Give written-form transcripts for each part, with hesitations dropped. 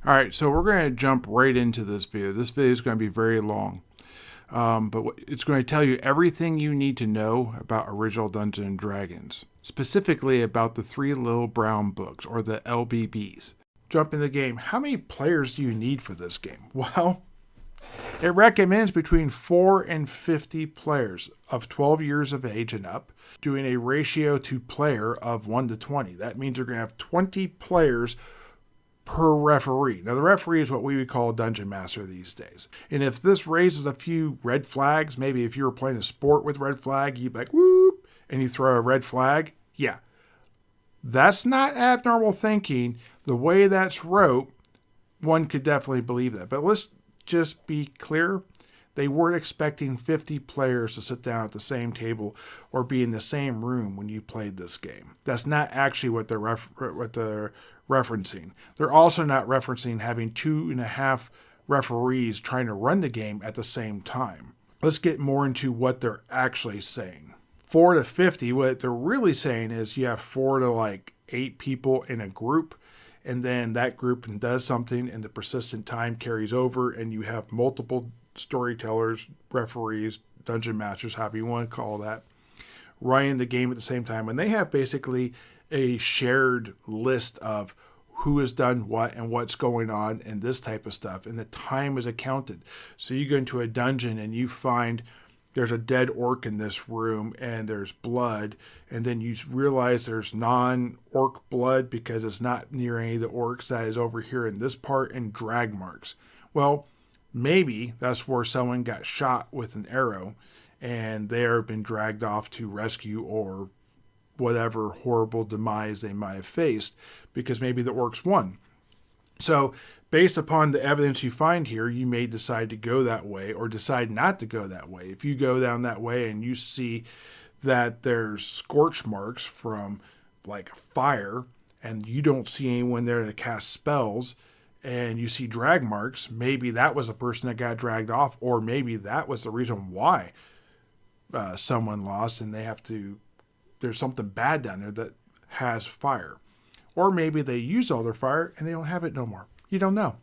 All right, so we're going to jump right into this video. This video is going to be very long, but it's going to tell you everything you need to know about original Dungeons and Dragons, specifically about the Three Little Brown Books, or the LBBs. Jump in the game. How many players do you need for this game? Well, it recommends between 4 and 50 players of 12 years of age and up, doing a ratio to player of 1 to 20. That means you're going to have 20 players per referee. Now, the referee is what we would call a dungeon master these days. And if this raises a few red flags, maybe if you were playing a sport with red flag, you'd be like, whoop, and you throw a red flag. Yeah, that's not abnormal thinking. The way that's wrote, one could definitely believe that. But let's just be clear. They weren't expecting 50 players to sit down at the same table or be in the same room when you played this game. That's not actually what they're referencing. They're also not referencing having 2.5 referees trying to run the game at the same time. Let's get more into what they're actually saying. 4 to 50, what they're really saying is you have 4 to 8 people in a group, and then that group does something and the persistent time carries over, and you have multiple storytellers, referees, dungeon masters, however you want to call that, running the game at the same time. And they have basically a shared list of who has done what and what's going on and this type of stuff. And the time is accounted. So you go into a dungeon and you find there's a dead orc in this room and there's blood. And then you realize there's non-orc blood because it's not near any of the orcs that is over here in this part, and drag marks. Well, maybe that's where someone got shot with an arrow and they have been dragged off to rescue or whatever horrible demise they might have faced, because maybe the orcs won. So based upon the evidence you find here, you may decide to go that way or decide not to go that way. If you go down that way and you see that there's scorch marks from fire and you don't see anyone there to cast spells, and you see drag marks, maybe that was a person that got dragged off, or maybe that was the reason why someone lost and there's something bad down there that has fire. Or maybe they use all their fire and they don't have it no more. You don't know.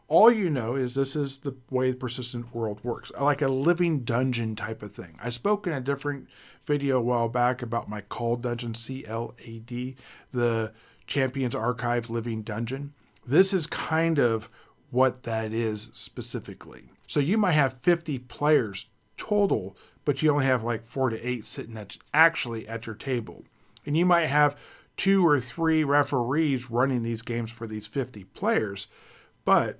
All you know is this is the way the persistent world works, like a living dungeon type of thing. I spoke in a different video a while back about my CLAD dungeon, CLAD, the Champions Archive Living Dungeon. This is kind of what that is specifically. So you might have 50 players total, but you only have 4 to 8 sitting actually at your table. And you might have 2 or 3 referees running these games for these 50 players, but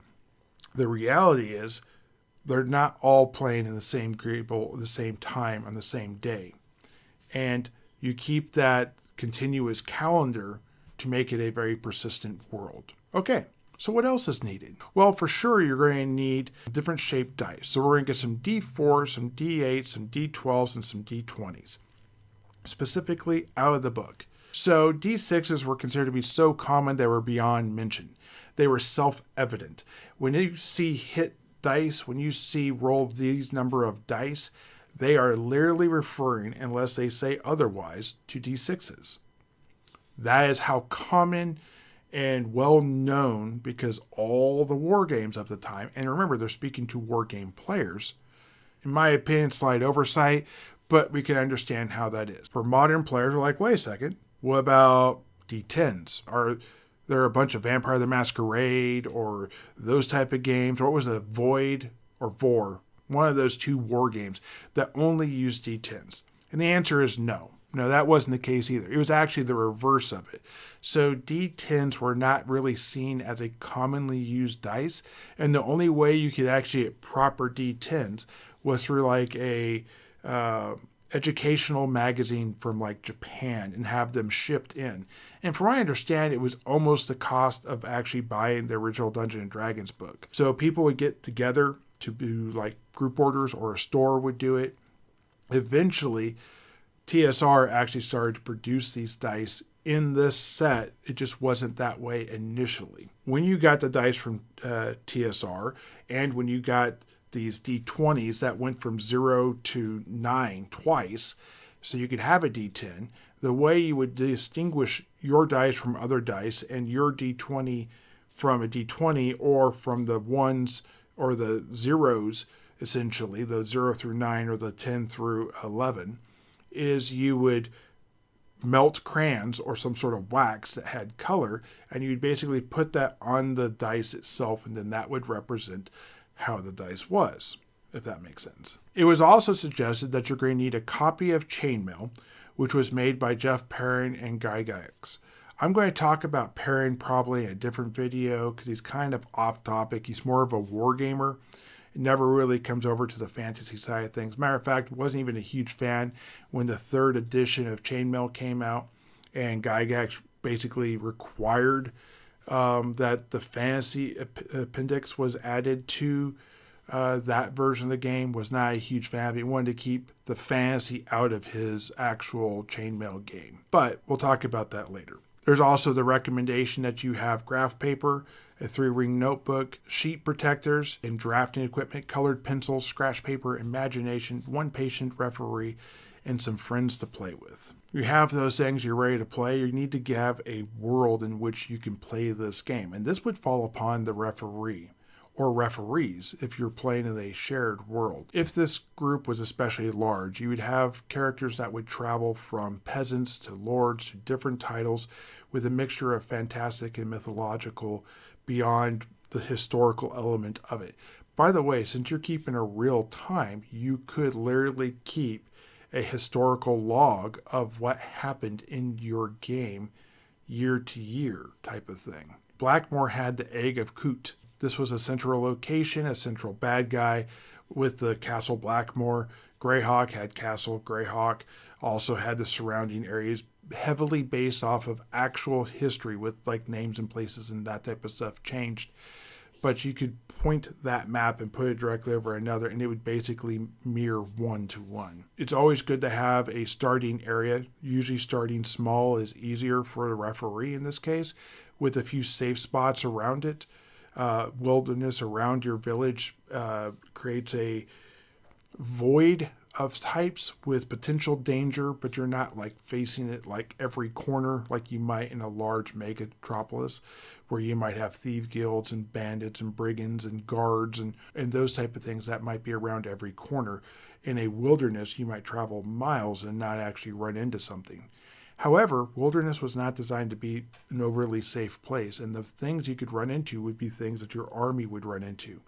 the reality is they're not all playing in the same table at the same time on the same day. And you keep that continuous calendar to make it a very persistent world. Okay, so what else is needed? Well, for sure, you're going to need different shaped dice. So we're going to get some D4s, some D8s, some D12s, and some D20s, specifically out of the book. So D6s were considered to be so common they were beyond mention. They were self-evident. When you see hit dice, when you see roll these number of dice, they are literally referring, unless they say otherwise, to D6s. That is how common and well known, because all the war games of the time, and remember, they're speaking to war game players, in my opinion, slight oversight, but we can understand how that is. For modern players, we're like, wait a second, what about D10s? Are there a bunch of Vampire the Masquerade or those type of games? Or what was it, Void or Vor? One of those 2 war games that only use D10s. And the answer is no. No, that wasn't the case either. It was actually the reverse of it. So D10s were not really seen as a commonly used dice, and the only way you could actually get proper D10s was through a educational magazine from Japan and have them shipped in. And from what I understand, it was almost the cost of actually buying the original Dungeons and Dragons book. So people would get together to do group orders, or a store would do it. Eventually, TSR actually started to produce these dice in this set. It just wasn't that way initially. When you got the dice from TSR, and when you got these D20s that went from 0 to 9 twice, so you could have a D10, the way you would distinguish your dice from other dice and your D20 from a d20 or from the ones or the zeros, essentially, the 0 through 9 or the 10 through 11, is you would melt crayons or some sort of wax that had color, and you'd basically put that on the dice itself, and then that would represent how the dice was, if that makes sense. It was also suggested that you're going to need a copy of Chainmail, which was made by Jeff Perrin and Guy Gygax. I'm going to talk about Perrin probably in a different video because he's kind of off topic. He's more of a war gamer. It never really comes over to the fantasy side of things. Matter of fact, wasn't even a huge fan when the 3rd edition of Chainmail came out, and Gygax basically required that the fantasy appendix was added to that version of the game. Was not a huge fan. He wanted to keep the fantasy out of his actual Chainmail game. But we'll talk about that later. There's also the recommendation that you have graph paper, a 3-ring notebook, sheet protectors, and drafting equipment, colored pencils, scratch paper, imagination, 1 patient referee, and some friends to play with. You have those things, you're ready to play. You need to have a world in which you can play this game. And this would fall upon the referee or referees if you're playing in a shared world. If this group was especially large, you would have characters that would travel from peasants to lords to different titles with a mixture of fantastic and mythological beyond the historical element of it. By the way, since you're keeping a real time, you could literally keep a historical log of what happened in your game year to year type of thing. Blackmore had the Egg of Kut. This was a central location, a central bad guy with the Castle Blackmore. Greyhawk had Castle Greyhawk, also had the surrounding areas, heavily based off of actual history with like names and places and that type of stuff changed. But you could point that map and put it directly over another, and it would basically mirror 1-to-1. It's always good to have a starting area. Usually starting small is easier for the referee in this case, with a few safe spots around it. Wilderness around your village creates a void of types with potential danger, but you're not like facing it like every corner like you might in a large megatropolis where you might have thief guilds and bandits and brigands and guards and those type of things that might be around every corner. In a wilderness, you might travel miles and not actually run into something. However, wilderness was not designed to be an overly safe place, and the things you could run into would be things that your army would run into.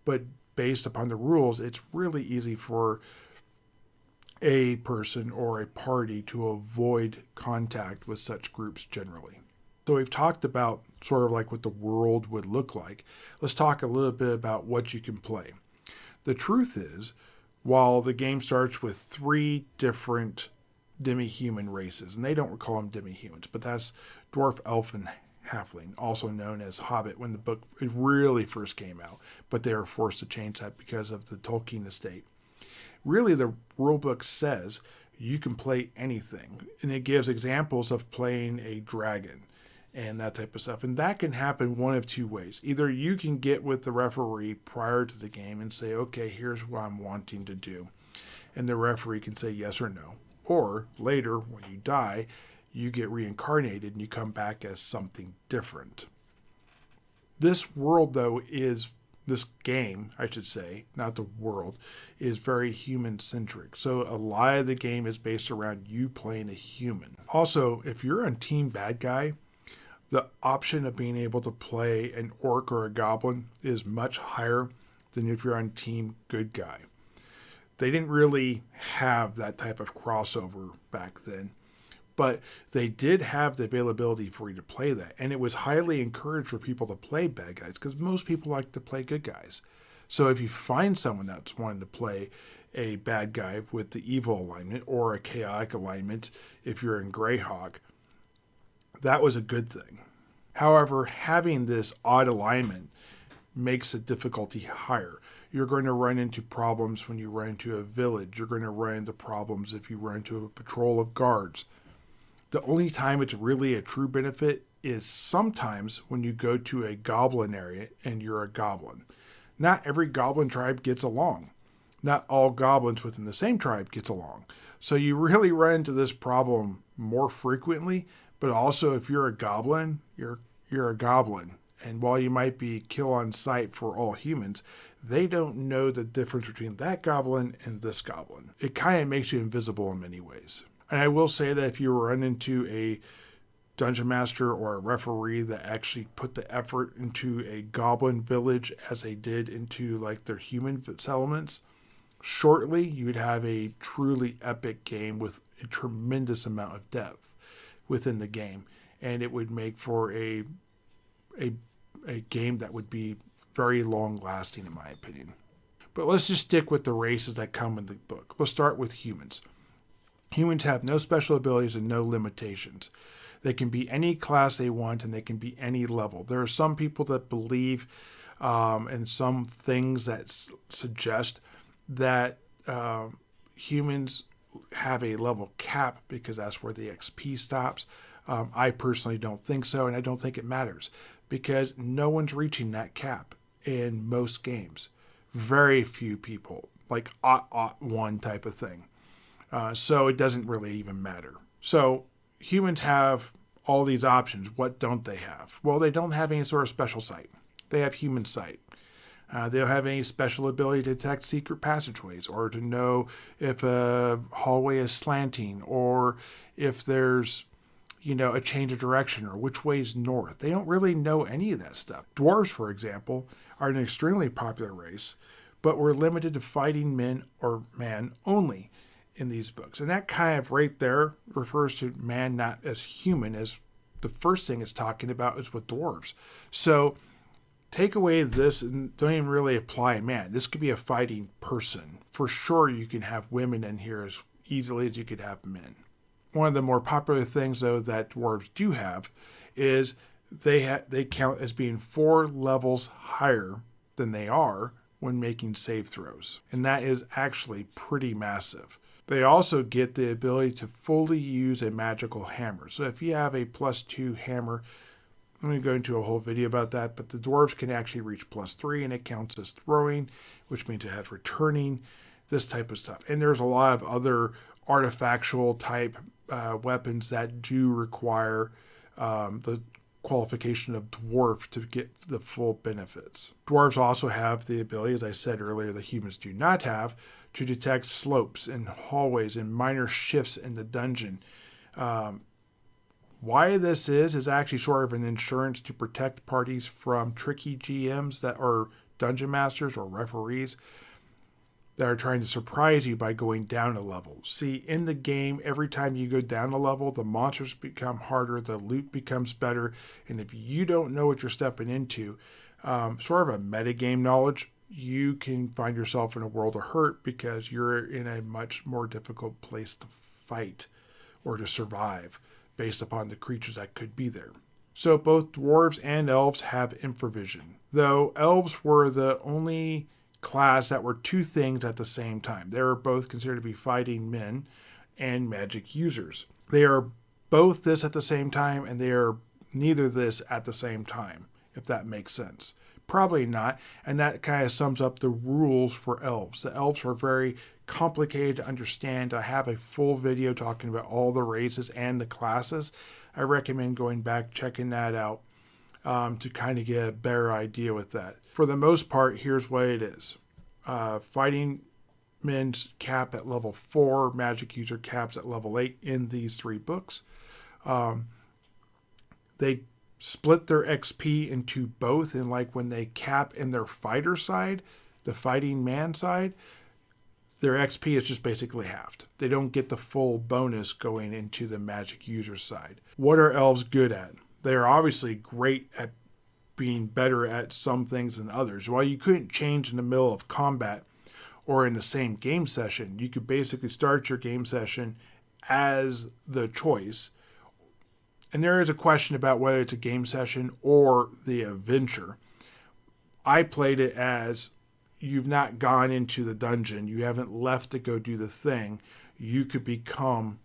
But based upon the rules, it's really easy for a person or a party to avoid contact with such groups generally. So we've talked about sort of like what the world would look like. Let's talk a little bit about what you can play. The truth is, while the game starts with 3 different demi-human races, and they don't call them demi-humans, but that's dwarf, elf, and halfling, also known as hobbit when the book really first came out, but they were forced to change that because of the Tolkien estate. Really, the rulebook says you can play anything, and it gives examples of playing a dragon and that type of stuff, and that can happen one of 2 ways. Either you can get with the referee prior to the game and say, okay, here's what I'm wanting to do, and the referee can say yes or no. Or later, when you die, you get reincarnated and you come back as something different. This world, though, this game, I should say, not the world, is very human-centric. So a lot of the game is based around you playing a human. Also, if you're on Team Bad Guy, the option of being able to play an orc or a goblin is much higher than if you're on Team Good Guy. They didn't really have that type of crossover back then, but they did have the availability for you to play that. And it was highly encouraged for people to play bad guys because most people like to play good guys. So if you find someone that's wanting to play a bad guy with the evil alignment or a chaotic alignment, if you're in Greyhawk, that was a good thing. However, having this odd alignment makes the difficulty higher. You're going to run into problems when you run into a village. You're going to run into problems if you run into a patrol of guards. The only time it's really a true benefit is sometimes when you go to a goblin area and you're a goblin. Not every goblin tribe gets along. Not all goblins within the same tribe gets along. So you really run into this problem more frequently, but also if you're a goblin, you're a goblin. And while you might be kill on sight for all humans, they don't know the difference between that goblin and this goblin. It kind of makes you invisible in many ways. And I will say that if you run into a dungeon master or a referee that actually put the effort into a goblin village as they did into like their human settlements, shortly you would have a truly epic game with a tremendous amount of depth within the game, and it would make for a game that would be very long lasting in my opinion. But let's just stick with the races that come in the book. Let's start with humans. Humans have no special abilities and no limitations. They can be any class they want, and they can be any level. There are some people that believe in some things that suggest that humans have a level cap because that's where the XP stops. I personally don't think so, and I don't think it matters because no one's reaching that cap in most games. Very few people, like one type of thing. So it doesn't really even matter. So humans have all these options. What don't they have? Well, they don't have any sort of special sight. They have human sight. They don't have any special ability to detect secret passageways or to know if a hallway is slanting or if there's, a change of direction or which way is north. They don't really know any of that stuff. Dwarves, for example, are an extremely popular race, but we're limited to fighting men or man only in these books. And that kind of right there refers to man not as human, as the first thing it's talking about is with dwarves. So take away this and don't even really apply man. This could be a fighting person. For sure you can have women in here as easily as you could have men. One of the more popular things, though, that dwarves do have is they count as being 4 levels higher than they are when making save throws. And that is actually pretty massive. They also get the ability to fully use a magical hammer. So if you have a +2 hammer, I'm going to go into a whole video about that, but the dwarves can actually reach +3, and it counts as throwing, which means it has returning, this type of stuff. And there's a lot of other artifactual type weapons that do require the qualification of dwarf to get the full benefits. Dwarves also have the ability, as I said earlier, the humans do not have, to detect slopes and hallways and minor shifts in the dungeon. Why this is actually sort of an insurance to protect parties from tricky GMs that are dungeon masters or referees that are trying to surprise you by going down a level. See, in the game, every time you go down a level, the monsters become harder, the loot becomes better, and if you don't know what you're stepping into, sort of a metagame knowledge, you can find yourself in a world of hurt because you're in a much more difficult place to fight or to survive based upon the creatures that could be there. So both dwarves and elves have infravision, though elves were the only class that were 2 things at the same time. They were both considered to be fighting men and magic users. They are both this at the same time, and they are neither this at the same time, if that makes sense. Probably not, and that kind of sums up the rules for elves. The elves are very complicated to understand. I have a full video talking about all the races and the classes. I recommend going back, checking that out to kind of get a better idea with that. For the most part, here's what it is. Fighting men's cap at level 4, magic user caps at level 8 in these 3 books. They split their XP into both, and like when they cap in their fighter side, the fighting man side, their XP is just basically halved. They don't get the full bonus going into the magic user side. What are elves good at? They are obviously great at being better at some things than others. While you couldn't change in the middle of combat or in the same game session, you could basically start your game session as the choice. And there is a question about whether it's a game session or the adventure. I played it as you've not gone into the dungeon. You haven't left to go do the thing. You could become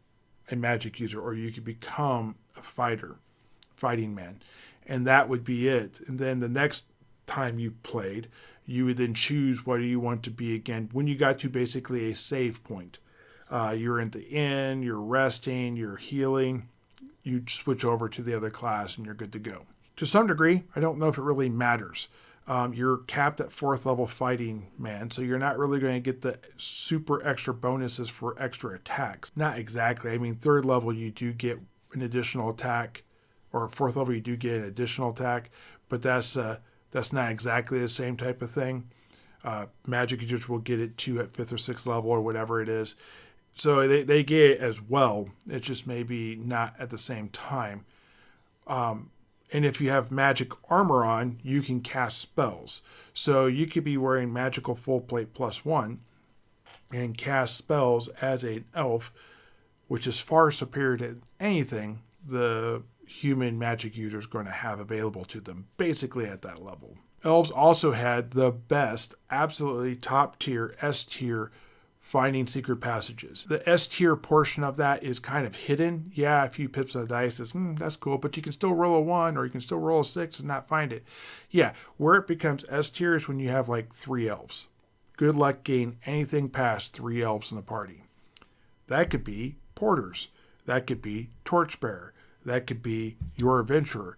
a magic user, or you could become a fighting man. And that would be it. And then the next time you played, you would then choose what you want to be again. When you got to basically a save point, you're in the inn, you're resting, you're healing, you switch over to the other class and you're good to go. To some degree, I don't know if it really matters. You're capped at 4th level fighting man, so you're not really going to get the super extra bonuses for extra attacks. Not exactly. I mean, 3rd level you do get an additional attack, or 4th level you do get an additional attack, but that's not exactly the same type of thing. Magic users will get it too at 5th or 6th level or whatever it is. So they get it as well. It's just maybe not at the same time. And if you have magic armor on, you can cast spells. So you could be wearing magical full plate +1 and cast spells as an elf, which is far superior to anything the human magic user is going to have available to them, basically at that level. Elves also had the best, absolutely top tier, S tier finding secret passages. The S tier portion of that is kind of hidden. Yeah, a few pips on the dice is, that's cool, but you can still roll a 1 or you can still roll a 6 and not find it. Yeah, where it becomes S tier is when you have like 3 elves. Good luck getting anything past 3 elves in the party. That could be porters. That could be torchbearer. That could be your adventurer.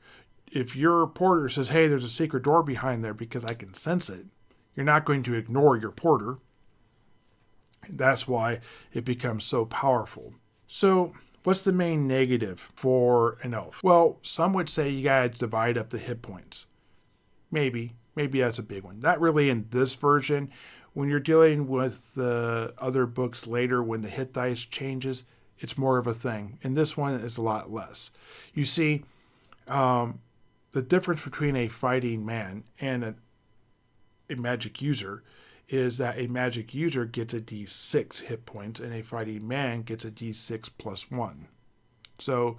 If your porter says, hey, there's a secret door behind there because I can sense it, you're not going to ignore your porter. That's why it becomes so powerful. So what's the main negative for an elf? Well, some would say you gotta divide up the hit points. Maybe that's a big one. Not really in this version. When you're dealing with the other books later, when the hit dice changes, it's more of a thing. In this one, it's a lot less. You see, the difference between a fighting man and a magic user is that a magic user gets a d6 hit points and a fighting man gets a d6 +1. So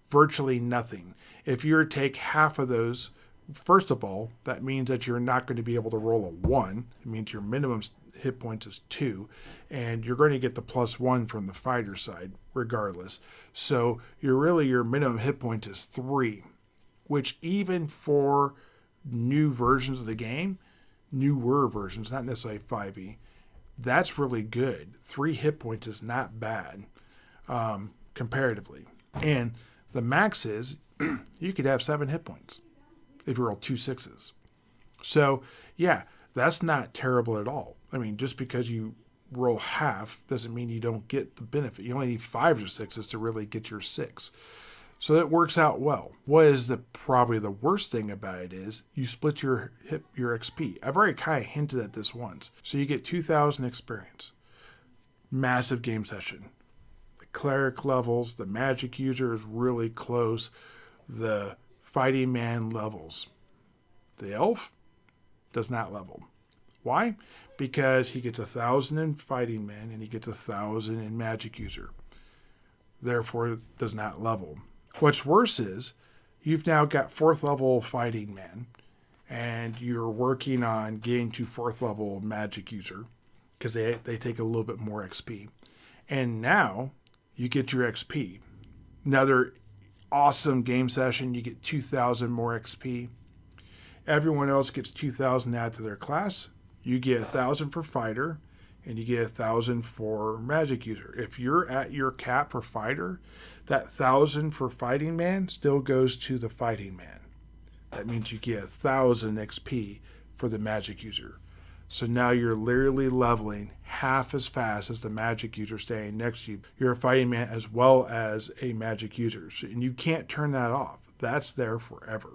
virtually nothing. If you take half of those, first of all, that means that you're not going to be able to roll a 1. It means your minimum hit points is 2, and you're going to get the +1 from the fighter side regardless. So your minimum hit points is 3, which even for new versions of the game, newer versions, not necessarily 5e, that's really good. 3 hit points is not bad comparatively. And the max is you could have 7 hit points if you roll 2 6s. So yeah, that's not terrible at all. I mean, just because you roll half doesn't mean you don't get the benefit. You only need 5 or 6s to really get your 6. So that works out well. What is probably the worst thing about it is you split your XP. I've already kind of hinted at this once. So you get 2,000 experience. Massive game session. The cleric levels, the magic user is really close. The fighting man levels. The elf does not level. Why? Because he gets 1,000 in fighting man and he gets 1,000 in magic user. Therefore, it does not level. What's worse is you've now got 4th level fighting man and you're working on getting to 4th level magic user because they take a little bit more XP. And now you get your XP. Another awesome game session. You get 2,000 more XP. Everyone else gets 2,000 added to their class. You get 1,000 for fighter and you get 1,000 for magic user. If you're at your cap for fighter, that 1,000 for fighting man still goes to the fighting man. That means you get 1,000 XP for the magic user. So now you're literally leveling half as fast as the magic user standing next to you. You're a fighting man as well as a magic user. And you can't turn that off. That's there forever.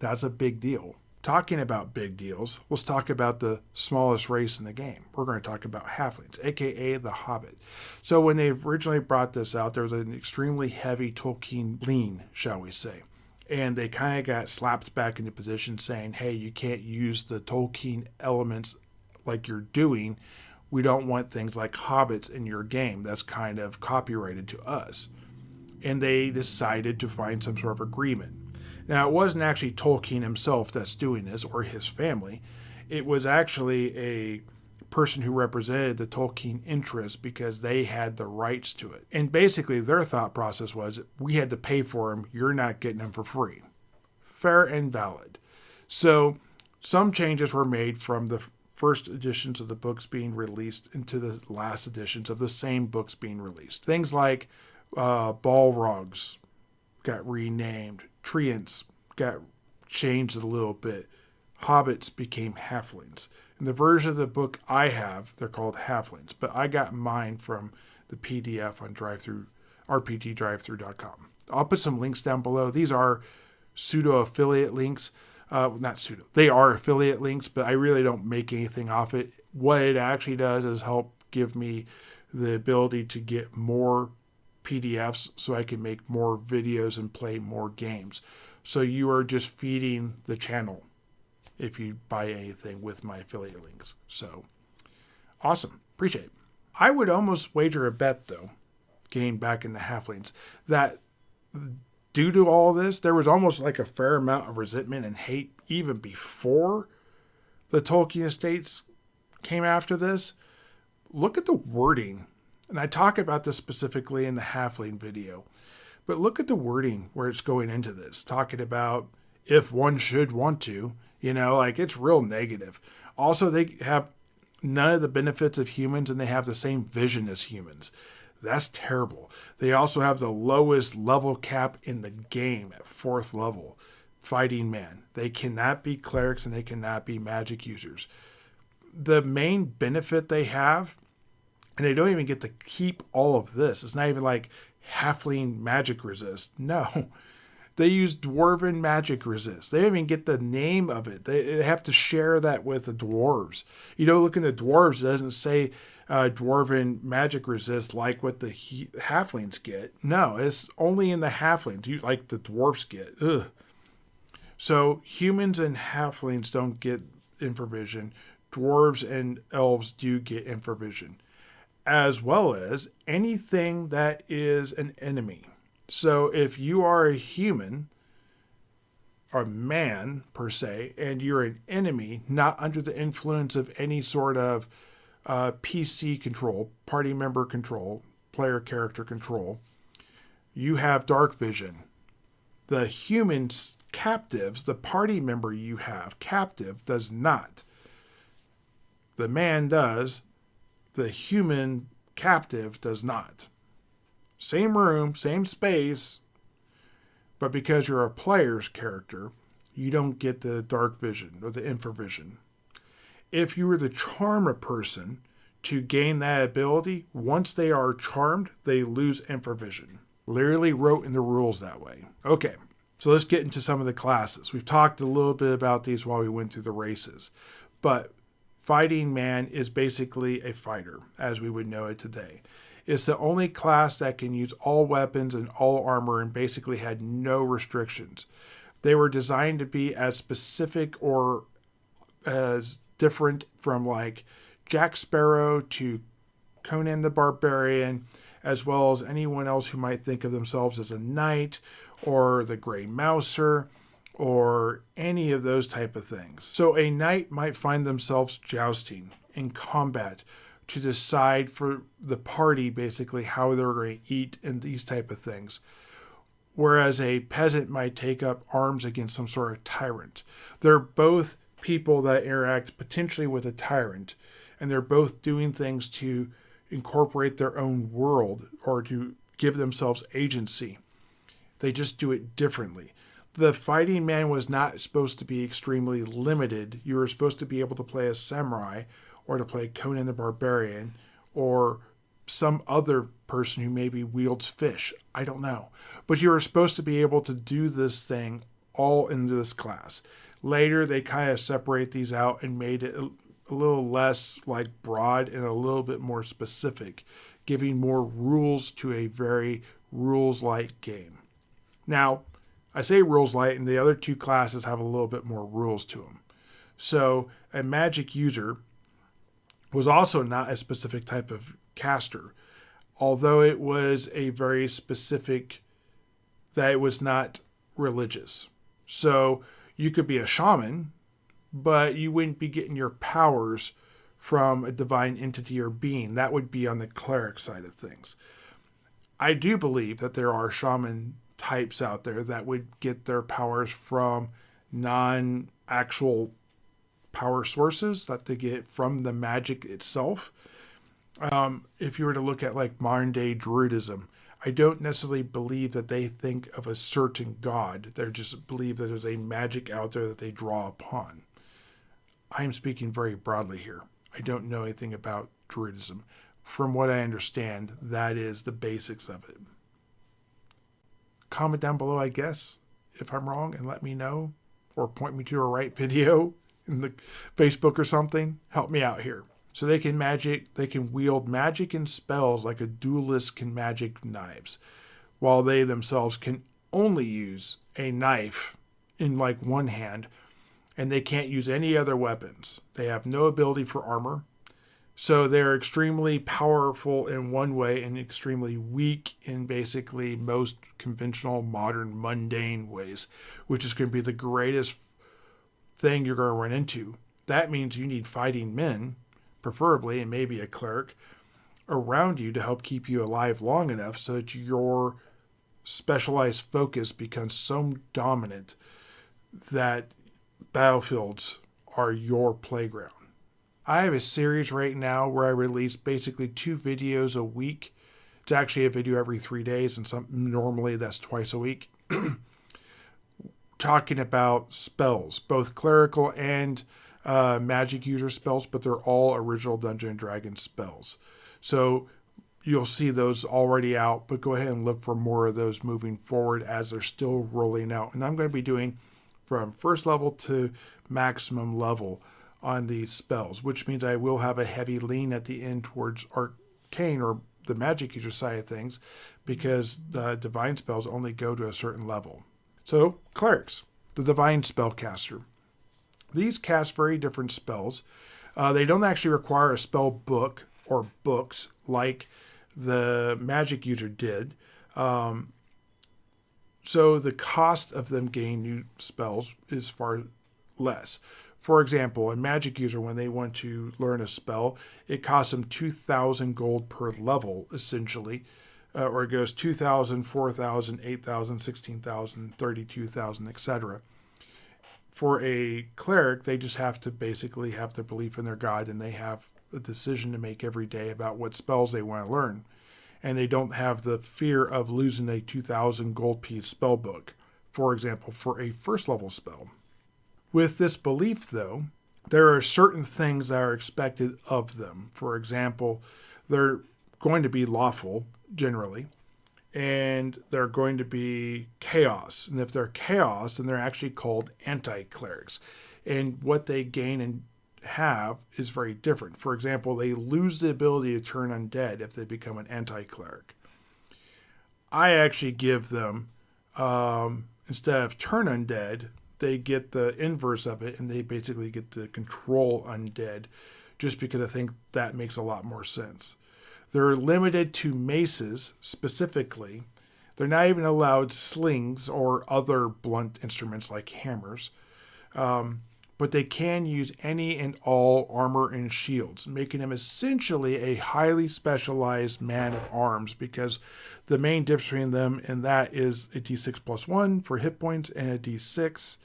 That's a big deal. Talking about big deals, let's talk about the smallest race in the game. We're going to talk about halflings, aka the Hobbit. So when they originally brought this out, there was an extremely heavy Tolkien lean, shall we say. And they kind of got slapped back into position saying, hey, you can't use the Tolkien elements like you're doing. We don't want things like hobbits in your game. That's kind of copyrighted to us. And they decided to find some sort of agreement. Now, it wasn't actually Tolkien himself that's doing this, or his family. It was actually a person who represented the Tolkien interest because they had the rights to it. And basically, their thought process was, we had to pay for them, you're not getting them for free. Fair and valid. So, some changes were made from the first editions of the books being released into the last editions of the same books being released. Things like Balrogs got renamed. Treants got changed a little bit. Hobbits became halflings. In the version of the book I have, they're called halflings, but I got mine from the PDF on rpgdrivethru.com. I'll put some links down below. These are pseudo affiliate links. Not pseudo. They are affiliate links, but I really don't make anything off it. What it actually does is help give me the ability to get more PDFs so I can make more videos and play more games. So you are just feeding the channel if you buy anything with my affiliate links. So awesome. Appreciate it. I would almost wager a bet, though, getting back in the halflings, that due to all this, there was almost like a fair amount of resentment and hate even before the Tolkien estates came after this. Look at the wording. And I talk about this specifically in the halfling video. But look at the wording where it's going into this. Talking about if one should want to. Like it's real negative. Also, they have none of the benefits of humans and they have the same vision as humans. That's terrible. They also have the lowest level cap in the game at 4th level. Fighting man. They cannot be clerics and they cannot be magic users. The main benefit they have, and they don't even get to keep all of this. It's not even like halfling magic resist. No. They use dwarven magic resist. They don't even get the name of it. They have to share that with the dwarves. Look in the dwarves, it doesn't say dwarven magic resist like what the halflings get. No, it's only in the halflings, like the dwarves get. Ugh. So humans and halflings don't get infravision. Dwarves and elves do get infravision, as well as anything that is an enemy. So if you are a human, or man per se, and you're an enemy, not under the influence of any sort of PC control, party member control, player character control, you have dark vision. The humans captives, the party member you have captive does not. The man does. The human captive does not. Same room, same space, but because you're a player's character, you don't get the dark vision or the infravision. If you were to charm a person to gain that ability, once they are charmed, they lose infravision. Literally wrote in the rules that way. Okay, so let's get into some of the classes. We've talked a little bit about these while we went through the races, but fighting man is basically a fighter, as we would know it today. It's the only class that can use all weapons and all armor and basically had no restrictions. They were designed to be as specific or as different from like Jack Sparrow to Conan the Barbarian, as well as anyone else who might think of themselves as a knight or the Grey Mouser or any of those type of things. So a knight might find themselves jousting in combat to decide for the party basically how they're going to eat and these type of things. Whereas a peasant might take up arms against some sort of tyrant. They're both people that interact potentially with a tyrant, and they're both doing things to incorporate their own world or to give themselves agency. They just do it differently. The fighting man was not supposed to be extremely limited. You were supposed to be able to play a samurai or to play Conan the Barbarian or some other person who maybe wields fish. I don't know. But you were supposed to be able to do this thing all in this class. Later, they kind of separate these out and made it a little less like broad and a little bit more specific, giving more rules to a very rules-light game. Now, I say rules-light, and the other two classes have a little bit more rules to them. So, a magic user was also not a specific type of caster, although it was a very specific, that it was not religious. So you could be a shaman, but you wouldn't be getting your powers from a divine entity or being. That would be on the cleric side of things. I do believe that there are shaman types out there that would get their powers from non-actual power sources that they get from the magic itself. If you were to look at like modern day druidism, I don't necessarily believe that they think of a certain god. They just believe that there's a magic out there that they draw upon. I'm speaking very broadly here. I don't know anything about Druidism. From what I understand, that is the basics of it. Comment down below, I guess, if I'm wrong, and let me know. Or point me to a right video in the Facebook or something. Help me out here. So they can wield magic and spells like a duelist can magic knives, while they themselves can only use a knife in like one hand, and they can't use any other weapons. They have no ability for armor. So they're extremely powerful in one way and extremely weak in basically most conventional, modern, mundane ways, which is going to be the greatest thing you're going to run into. That means you need fighting men, preferably, and maybe a cleric, around you to help keep you alive long enough so that your specialized focus becomes so dominant that battlefields are your playground. I have a series right now where I release basically 2 videos a week. It's actually a video every 3 days, and normally that's twice a week. Talking about spells, both clerical and magic user spells, but they're all original Dungeons & Dragons spells. So you'll see those already out, but go ahead and look for more of those moving forward as they're still rolling out. And I'm going to be doing from first level to maximum level on these spells, which means I will have a heavy lean at the end towards arcane or the magic user side of things, because the divine spells only go to a certain level. So clerics, the divine spellcaster. These cast very different spells. They don't actually require a spell book or books like the magic user did. So the cost of them gaining new spells is far less. For example, a magic user, when they want to learn a spell, it costs them 2,000 gold per level, essentially. Or it goes 2,000, 4,000, 8,000, 16,000, 32,000, etc. For a cleric, they just have to basically have their belief in their god, and they have a decision to make every day about what spells they want to learn. And they don't have the fear of losing a 2,000 gold piece spell book, for example, for a first level spell. With this belief, though, there are certain things that are expected of them. For example, they're going to be lawful, generally, and they're going to be chaos. And if they're chaos, then they're actually called anti-clerics. And what they gain and have is very different. For example, they lose the ability to turn undead if they become an anti-cleric. I actually give them, instead of turn undead, they get the inverse of it, and they basically get to control undead, just because I think that makes a lot more sense. They're limited to maces specifically. They're not even allowed slings or other blunt instruments like hammers. But they can use any and all armor and shields, making them essentially a highly specialized man of arms, because the main difference between them and that is a d6 plus 1 for hit points and a d6,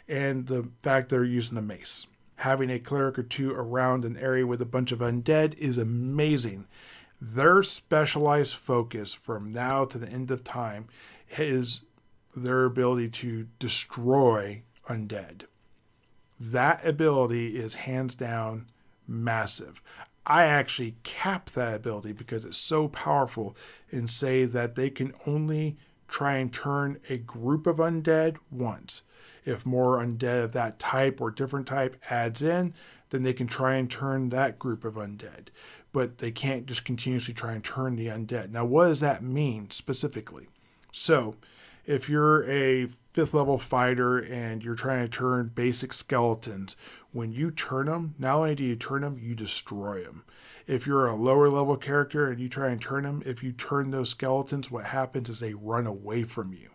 and the fact they're using a mace. Having a cleric or two around an area with a bunch of undead is amazing. Their specialized focus from now to the end of time is their ability to destroy undead. That ability is hands down massive. I actually cap that ability because it's so powerful, and say that they can only try and turn a group of undead once. If more undead of that type or different type adds in, then they can try and turn that group of undead. But they can't just continuously try and turn the undead. Now, what does that mean specifically? So, if you're a 5th level fighter and you're trying to turn basic skeletons, when you turn them, not only do you turn them, you destroy them. If you're a lower level character and you try and turn them, if you turn those skeletons, what happens is they run away from you.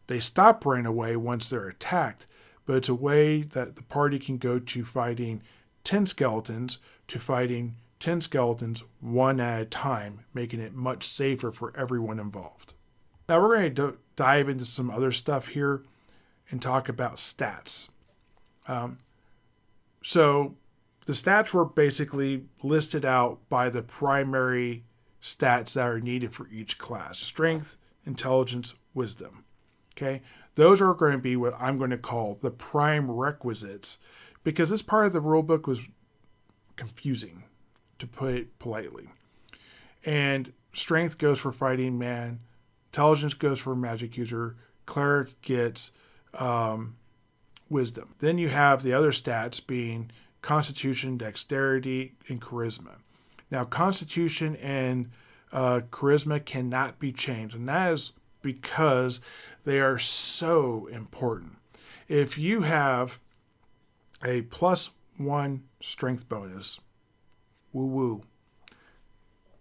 They stop running away once they're attacked, but it's a way that the party can go to fighting 10 skeletons to fighting 10 skeletons one at a time, making it much safer for everyone involved. Now we're going to dive into some other stuff here and talk about stats. So the stats were basically listed out by the primary stats that are needed for each class: strength, intelligence, wisdom. Okay, those are going to be what I'm going to call the prime requisites, because this part of the rule book was confusing, to put it politely. And strength goes for fighting man, intelligence goes for magic user, cleric gets wisdom. Then you have the other stats being constitution, dexterity, and charisma. Now, constitution and charisma cannot be changed, and that is because they are so important. If you have a +1 strength bonus, woo-woo.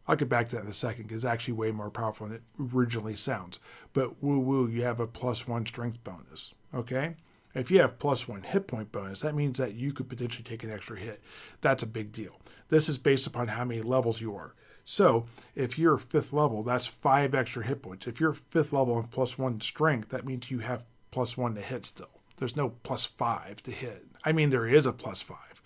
I'll get back to that in a second because it's actually way more powerful than it originally sounds. But woo-woo, you have a +1 strength bonus, okay? If you have +1 hit point bonus, that means that you could potentially take an extra hit. That's a big deal. This is based upon how many levels you are. So if you're 5th level, that's 5 extra hit points. If you're 5th level and +1 strength, that means you have +1 to hit still. There's no +5 to hit. I mean, there is a +5,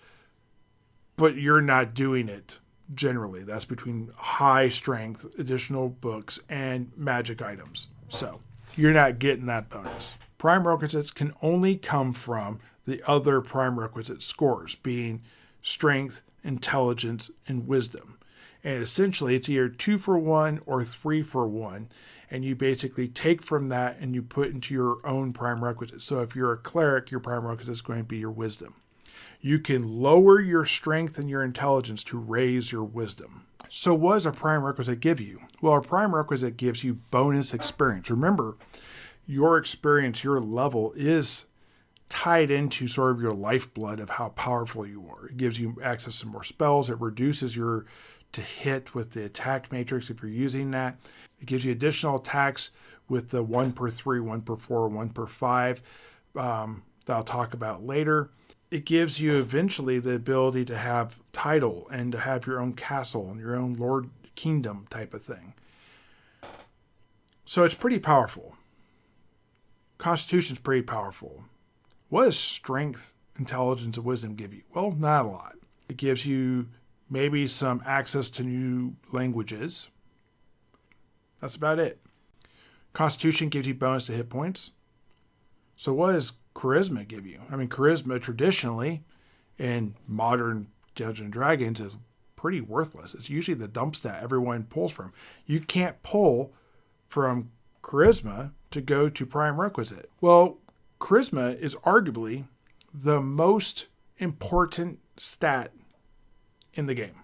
but you're not doing it generally. That's between high strength, additional books, and magic items. So you're not getting that bonus. Prime requisites can only come from the other prime requisite scores, being strength, intelligence, and wisdom. And essentially, it's either 2 for 1 or 3 for 1. And you basically take from that and you put into your own prime requisite. So if you're a cleric, your prime requisite is going to be your wisdom. You can lower your strength and your intelligence to raise your wisdom. So what does a prime requisite give you? Well, a prime requisite gives you bonus experience. Remember, your experience, your level is tied into sort of your lifeblood of how powerful you are. It gives you access to more spells. It reduces your to hit with the attack matrix if you're using that. It gives you additional attacks with the 1 per 3, 1 per 4, 1 per 5 that I'll talk about later. It gives you eventually the ability to have title and to have your own castle and your own lord kingdom type of thing. So it's pretty powerful. Constitution's pretty powerful. What does strength, intelligence, and wisdom give you? Well, not a lot. It gives you maybe some access to new languages. That's about it. Constitution gives you bonus to hit points. So what does charisma give you? I mean, charisma traditionally in modern Dungeons & Dragons is pretty worthless. It's usually the dump stat everyone pulls from. You can't pull from charisma to go to prime requisite. Well, charisma is arguably the most important stat in the game.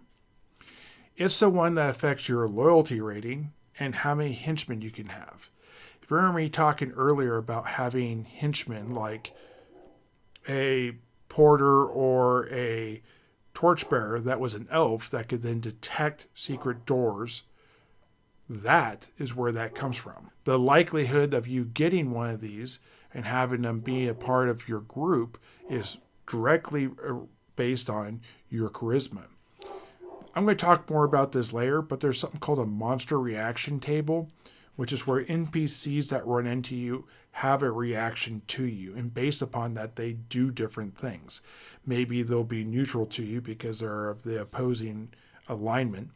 It's the one that affects your loyalty rating and how many henchmen you can have. If you remember me talking earlier about having henchmen like a porter or a torchbearer that was an elf that could then detect secret doors, that is where that comes from. The likelihood of you getting one of these and having them be a part of your group is directly based on your charisma. I'm going to talk more about this later, but there's something called a monster reaction table, which is where NPCs that run into you have a reaction to you. And based upon that, they do different things. Maybe they'll be neutral to you because they're of the opposing alignment.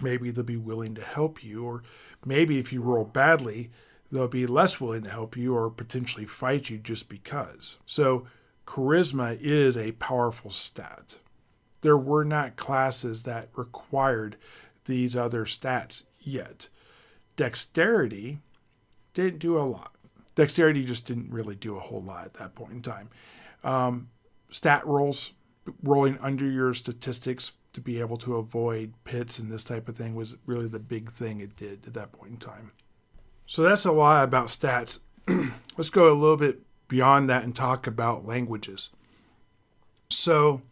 Maybe they'll be willing to help you. Or maybe if you roll badly, they'll be less willing to help you or potentially fight you just because. So charisma is a powerful stat. There were not classes that required these other stats yet. Dexterity didn't do a lot. Dexterity just didn't really do a whole lot at that point in time. Stat rolls, rolling under your statistics to be able to avoid pits and this type of thing was really the big thing it did at that point in time. So that's a lot about stats. Let's go a little bit beyond that and talk about languages. So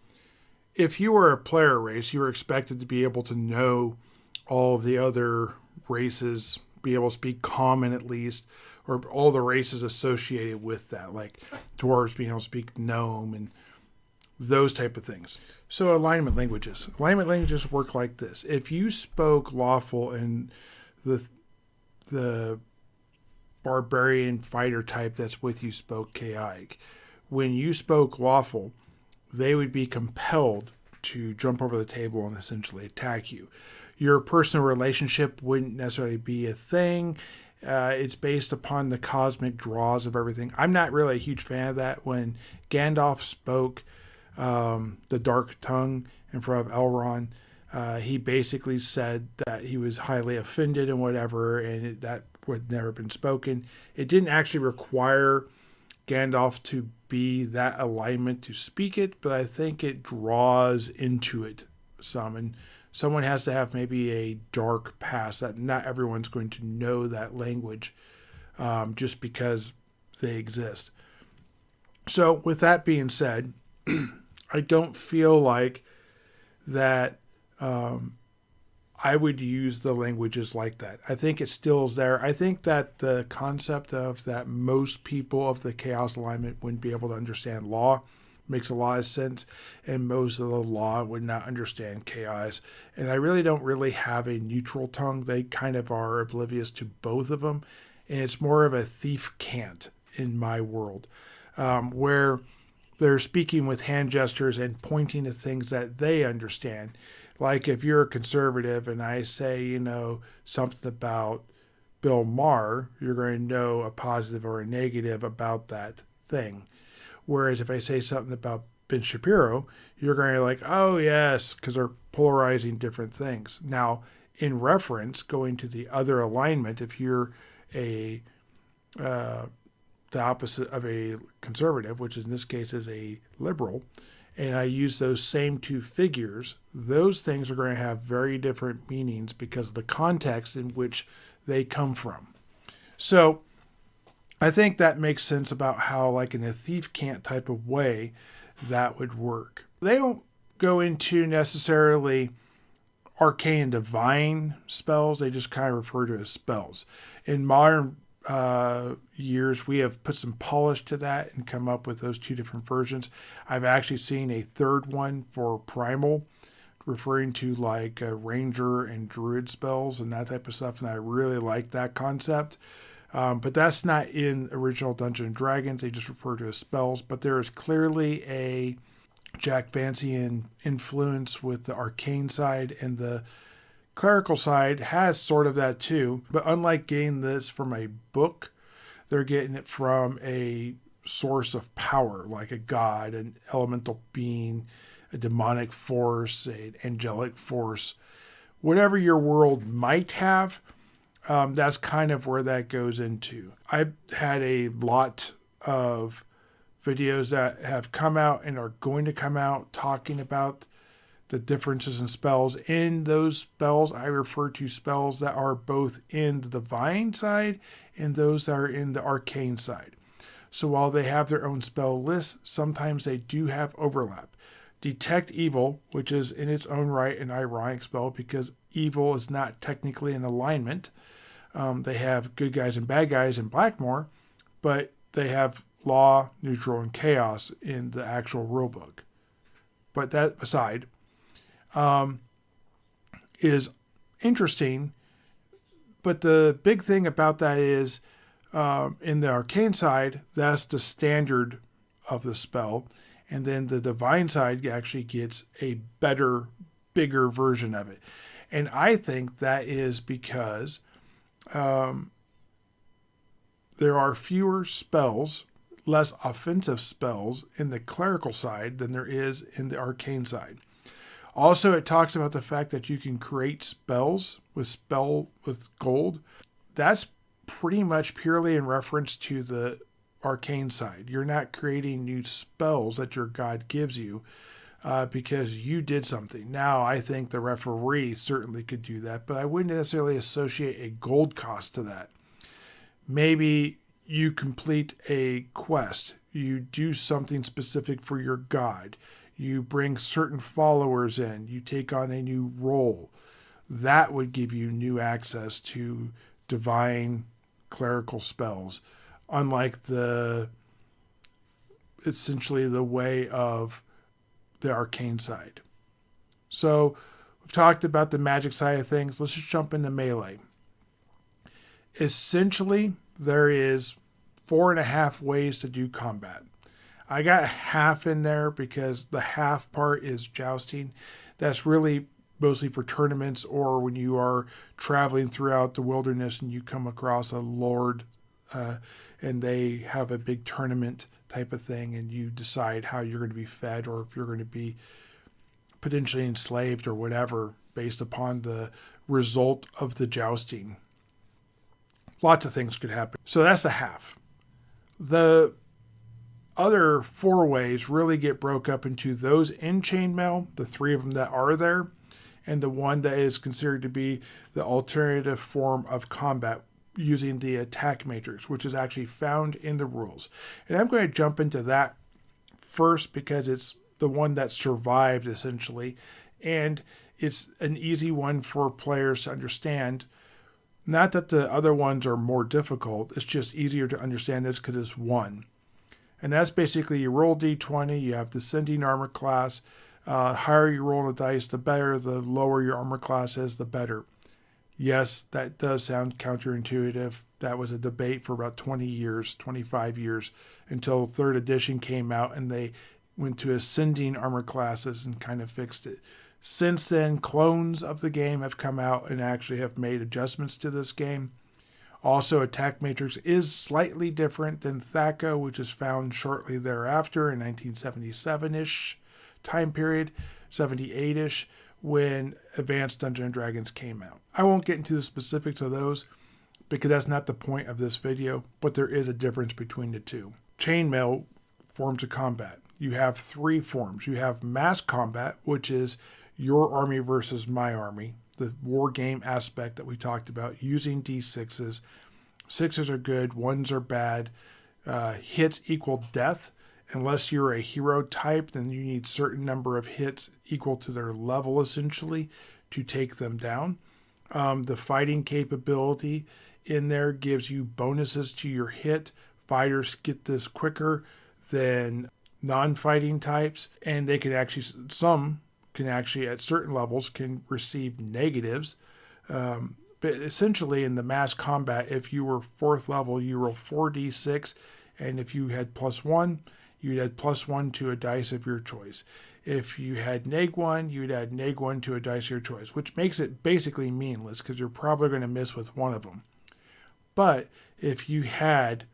if you were a player race, you were expected to be able to know all the other races, be able to speak common at least, or all the races associated with that, like dwarves being able to speak gnome and those type of things. So alignment languages. Alignment languages work like this. If you spoke lawful and the barbarian fighter type that's with you spoke chaotic, when you spoke lawful, they would be compelled to jump over the table and essentially attack you. Your personal relationship wouldn't necessarily be a thing. It's based upon the cosmic draws of everything. I'm not really a huge fan of that. When Gandalf spoke the Dark Tongue in front of Elrond, he basically said that he was highly offended and whatever, and that would never been spoken. It didn't actually require Gandalf to be that alignment to speak it, but I think it draws into it some. And someone has to have maybe a dark past that not everyone's going to know that language just because they exist. So with that being said, I don't feel like that I would use the languages like that. I think it still is there. I think that the concept of that most people of the chaos alignment wouldn't be able to understand law makes a lot of sense, and most of the law would not understand chaos. And I really don't really have a neutral tongue. They kind of are oblivious to both of them, and it's more of a thief can't in my world, where they're speaking with hand gestures and pointing to things that they understand. Like if you're a conservative and I say, something about Bill Maher, you're going to know a positive or a negative about that thing. Whereas if I say something about Ben Shapiro, you're going to like, oh yes, because they're polarizing different things. Now, in reference, going to the other alignment, if you're the opposite of a conservative, which in this case is a liberal, and I use those same two figures, those things are going to have very different meanings because of the context in which they come from. So I think that makes sense about how, like in a thief can't type of way, that would work. They don't go into necessarily arcane and divine spells. They just kind of refer to as spells. In modern years, we have put some polish to that and come up with those two different versions. I've actually seen a third one for primal, referring to like ranger and druid spells and that type of stuff, and I really like that concept. But that's not in original Dungeons and Dragons. They just refer to as spells. But there is clearly a Jack Vancian influence with the arcane side, and the clerical side has sort of that too. But unlike getting this from a book, they're getting it from a source of power, like a god, an elemental being, a demonic force, an angelic force. Whatever your world might have, that's kind of where that goes into. I've had a lot of videos that have come out and are going to come out talking about the differences in spells. In those spells, I refer to spells that are both in the divine side and those that are in the arcane side. So while they have their own spell lists, sometimes they do have overlap. Detect Evil, which is in its own right an ironic spell because evil is not technically in alignment. They have good guys and bad guys in Blackmoor, but they have law, neutral, and chaos in the actual rulebook. But that aside, is interesting. But the big thing about that is in the arcane side, that's the standard of the spell. And then the divine side actually gets a better, bigger version of it. And I think that is because there are fewer spells, less offensive spells in the clerical side than there is in the arcane side. Also, it talks about the fact that you can create spells with gold. That's pretty much purely in reference to the arcane side. You're not creating new spells that your god gives you because you did something. Now, I think the referee certainly could do that, but I wouldn't necessarily associate a gold cost to that. Maybe you complete a quest. You do something specific for your god. You bring certain followers in. You take on a new role. That would give you new access to divine clerical spells, unlike essentially the way of the arcane side. So we've talked about the magic side of things. Let's just jump into melee. Essentially, there is 4.5 ways to do combat. I got half in there because the half part is jousting. That's really mostly for tournaments or when you are traveling throughout the wilderness and you come across a lord and they have a big tournament type of thing and you decide how you're going to be fed or if you're going to be potentially enslaved or whatever based upon the result of the jousting. Lots of things could happen. So that's the half. The other 4 ways really get broke up into those in chainmail, the 3 of them that are there, and the one that is considered to be the alternative form of combat using the attack matrix, which is actually found in the rules. And I'm going to jump into that first because it's the one that survived essentially, and it's an easy one for players to understand. Not that the other ones are more difficult, it's just easier to understand this because it's one. And that's basically you roll d20, you have descending armor class. Higher you roll the dice, the better. The lower your armor class is, the better. Yes, that does sound counterintuitive. That was a debate for about 20 years, 25 years, until 3rd edition came out and they went to ascending armor classes and kind of fixed it. Since then, clones of the game have come out and actually have made adjustments to this game. Also, Attack Matrix is slightly different than THAC0, which is found shortly thereafter in 1977-ish time period, 78-ish, when Advanced Dungeons & Dragons came out. I won't get into the specifics of those because that's not the point of this video, but there is a difference between the two. Chainmail forms of combat. You have 3 forms. You have mass combat, which is your army versus my army, the war game aspect that we talked about, using d6s. 6s are good, 1s are bad. Hits equal death. Unless you're a hero type, then you need certain number of hits equal to their level, essentially, to take them down. The fighting capability in there gives you bonuses to your hit. Fighters get this quicker than non-fighting types, and they can actually, some can actually, at certain levels, can receive negatives. But essentially, in the mass combat, if you were 4th level, you roll 4d6, and if you had +1, you'd add +1 to a dice of your choice. If you had -1, you'd add -1 to a dice of your choice, which makes it basically meaningless because you're probably going to miss with one of them. But if you had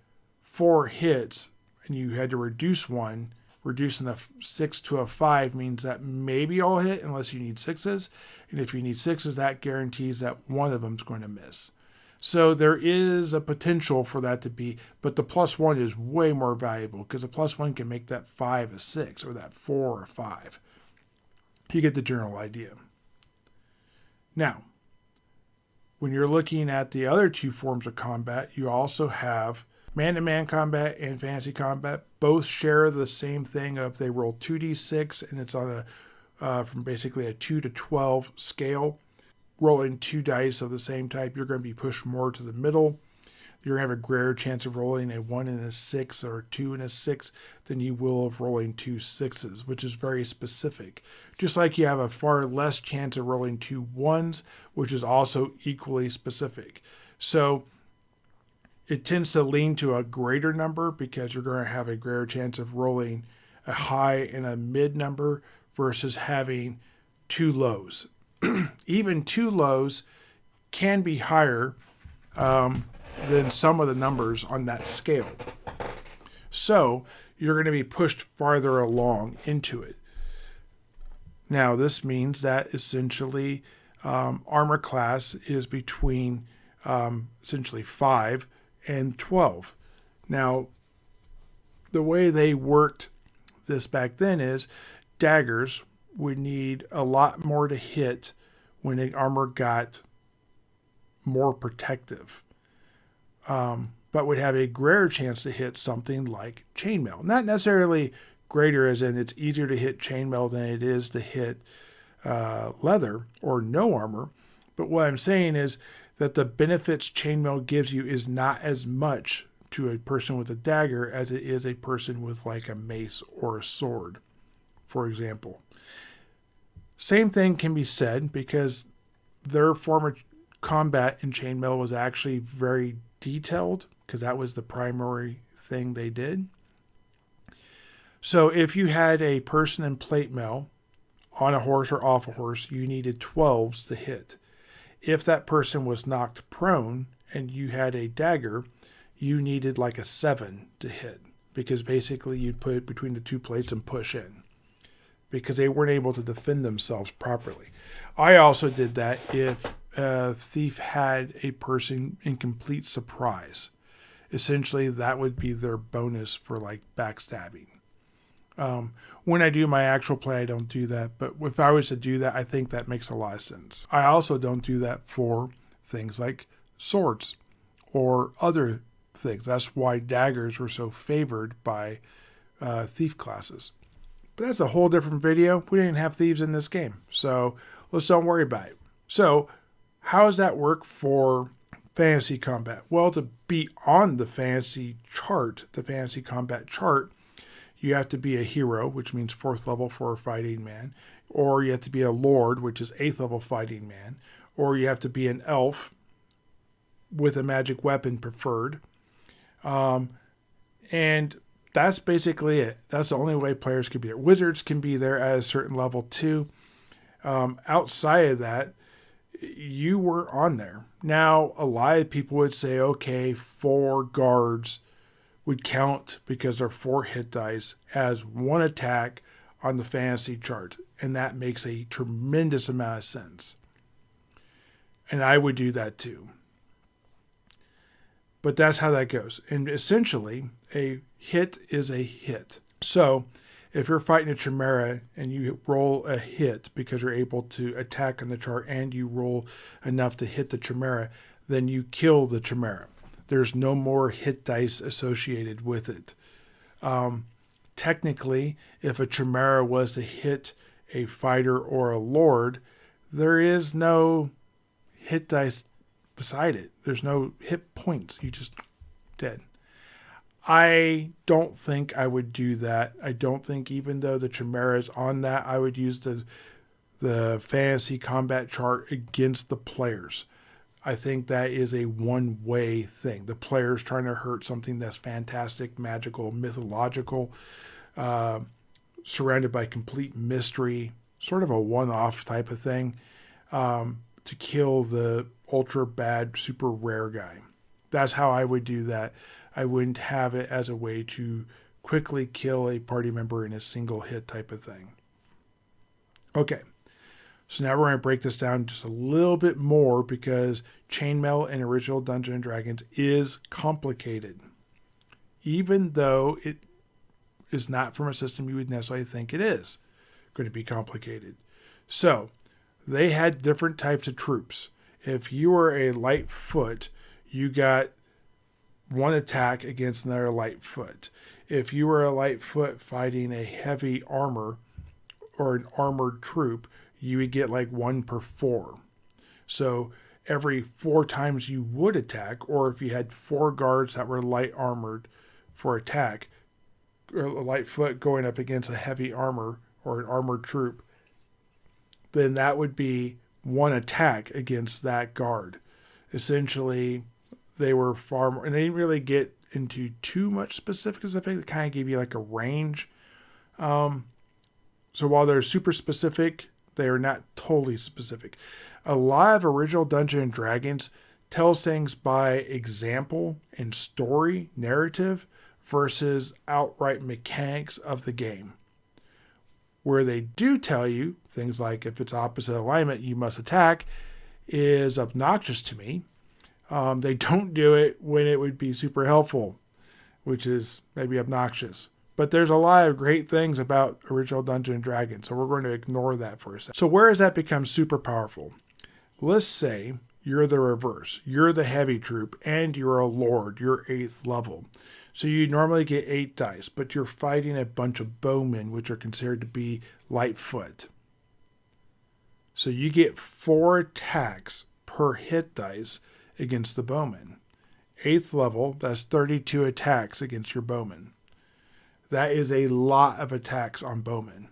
4 hits and you had to reduce one, reducing a 6 to a 5 means that maybe I'll hit unless you need 6s. And if you need 6s, that guarantees that one of them is going to miss. So there is a potential for that to be, but the +1 is way more valuable because the +1 can make that 5 a 6 or that 4 a 5. You get the general idea. Now, when you're looking at the other 2 forms of combat, you also have man-to-man combat and fantasy combat. Both share the same thing of they roll 2d6 and it's on from basically a 2 to 12 scale. Rolling 2 dice of the same type, you're going to be pushed more to the middle. You're going to have a greater chance of rolling a 1 and a 6 or a 2 and a 6 than you will of rolling 2 6s, which is very specific. Just like you have a far less chance of rolling 2 1s, which is also equally specific. So it tends to lean to a greater number because you're going to have a greater chance of rolling a high and a mid number versus having 2 lows. Even 2 lows can be higher than some of the numbers on that scale. So you're going to be pushed farther along into it. Now, this means that essentially armor class is between essentially 5 and 12. Now, the way they worked this back then is daggers would need a lot more to hit when the armor got more protective, but would have a greater chance to hit something like chainmail. Not necessarily greater as in it's easier to hit chainmail than it is to hit leather or no armor, but what I'm saying is that the benefits chainmail gives you is not as much to a person with a dagger as it is a person with like a mace or a sword, for example. Same thing can be said because their form of combat in chainmail was actually very detailed because that was the primary thing they did. So if you had a person in plate mail on a horse or off a horse, you needed 12s to hit. If that person was knocked prone and you had a dagger, you needed like a 7 to hit, because basically you'd put it between the two plates and push in, because they weren't able to defend themselves properly. I also did that if a thief had a person in complete surprise. Essentially, that would be their bonus for like backstabbing. When I do my actual play, I don't do that. But if I was to do that, I think that makes a lot of sense. I also don't do that for things like swords or other things. That's why daggers were so favored by thief classes. But that's a whole different video. We didn't have thieves in this game, so let's don't worry about it. So how does that work for fantasy combat? Well, to be on the fantasy combat chart, you have to be a hero, which means 4th level for a fighting man, or you have to be a lord, which is 8th level fighting man, or you have to be an elf with a magic weapon preferred. And that's basically it. That's the only way players can be there. Wizards can be there at a certain level too. Outside of that, you were on there. Now, a lot of people would say, okay, 4 guards would count because they're 4 hit dice as 1 attack on the fantasy chart. And that makes a tremendous amount of sense. And I would do that too. But that's how that goes. And essentially, a hit is a hit. So if you're fighting a chimera and you roll a hit because you're able to attack on the chart and you roll enough to hit the chimera, then you kill the chimera. There's no more hit dice associated with it. Technically, if a chimera was to hit a fighter or a lord, there is no hit dice beside it. There's no hit points. You just dead. I don't think I would do that. I don't think, even though the chimera is on that, I would use the fantasy combat chart against the players. I think that is a one-way thing. The player's trying to hurt something that's fantastic, magical, mythological, surrounded by complete mystery, sort of a one-off type of thing, to kill the ultra bad, super rare guy. That's how I would do that. I wouldn't have it as a way to quickly kill a party member in a single hit type of thing. Okay. So now we're going to break this down just a little bit more, because chainmail in original Dungeons & Dragons is complicated. Even though it is not from a system you would necessarily think it is going to be complicated. So they had different types of troops. If you were a light foot, you got 1 attack against another light foot. If you were a light foot fighting a heavy armor or an armored troop, you would get like 1 per 4. So every 4 times you would attack, or if you had 4 guards that were light armored for attack, or a light foot going up against a heavy armor or an armored troop, then that would be 1 attack against that guard. Essentially, they were far more, and they didn't really get into too much specifics. I think they kind of gave you like a range. So while they're super specific, they are not totally specific. A lot of original Dungeons & Dragons tells things by example and story, narrative, versus outright mechanics of the game. Where they do tell you things like, if it's opposite alignment, you must attack, is obnoxious to me. They don't do it when it would be super helpful, which is maybe obnoxious. But there's a lot of great things about original Dungeons & Dragons, so we're going to ignore that for a second. So where does that become super powerful? Let's say you're the reverse. You're the heavy troop, and you're a lord. You're 8th level. So you normally get 8 dice, but you're fighting a bunch of bowmen, which are considered to be lightfoot. So you get 4 attacks per hit dice against the bowman. 8th level, that's 32 attacks against your bowman. That is a lot of attacks on bowmen.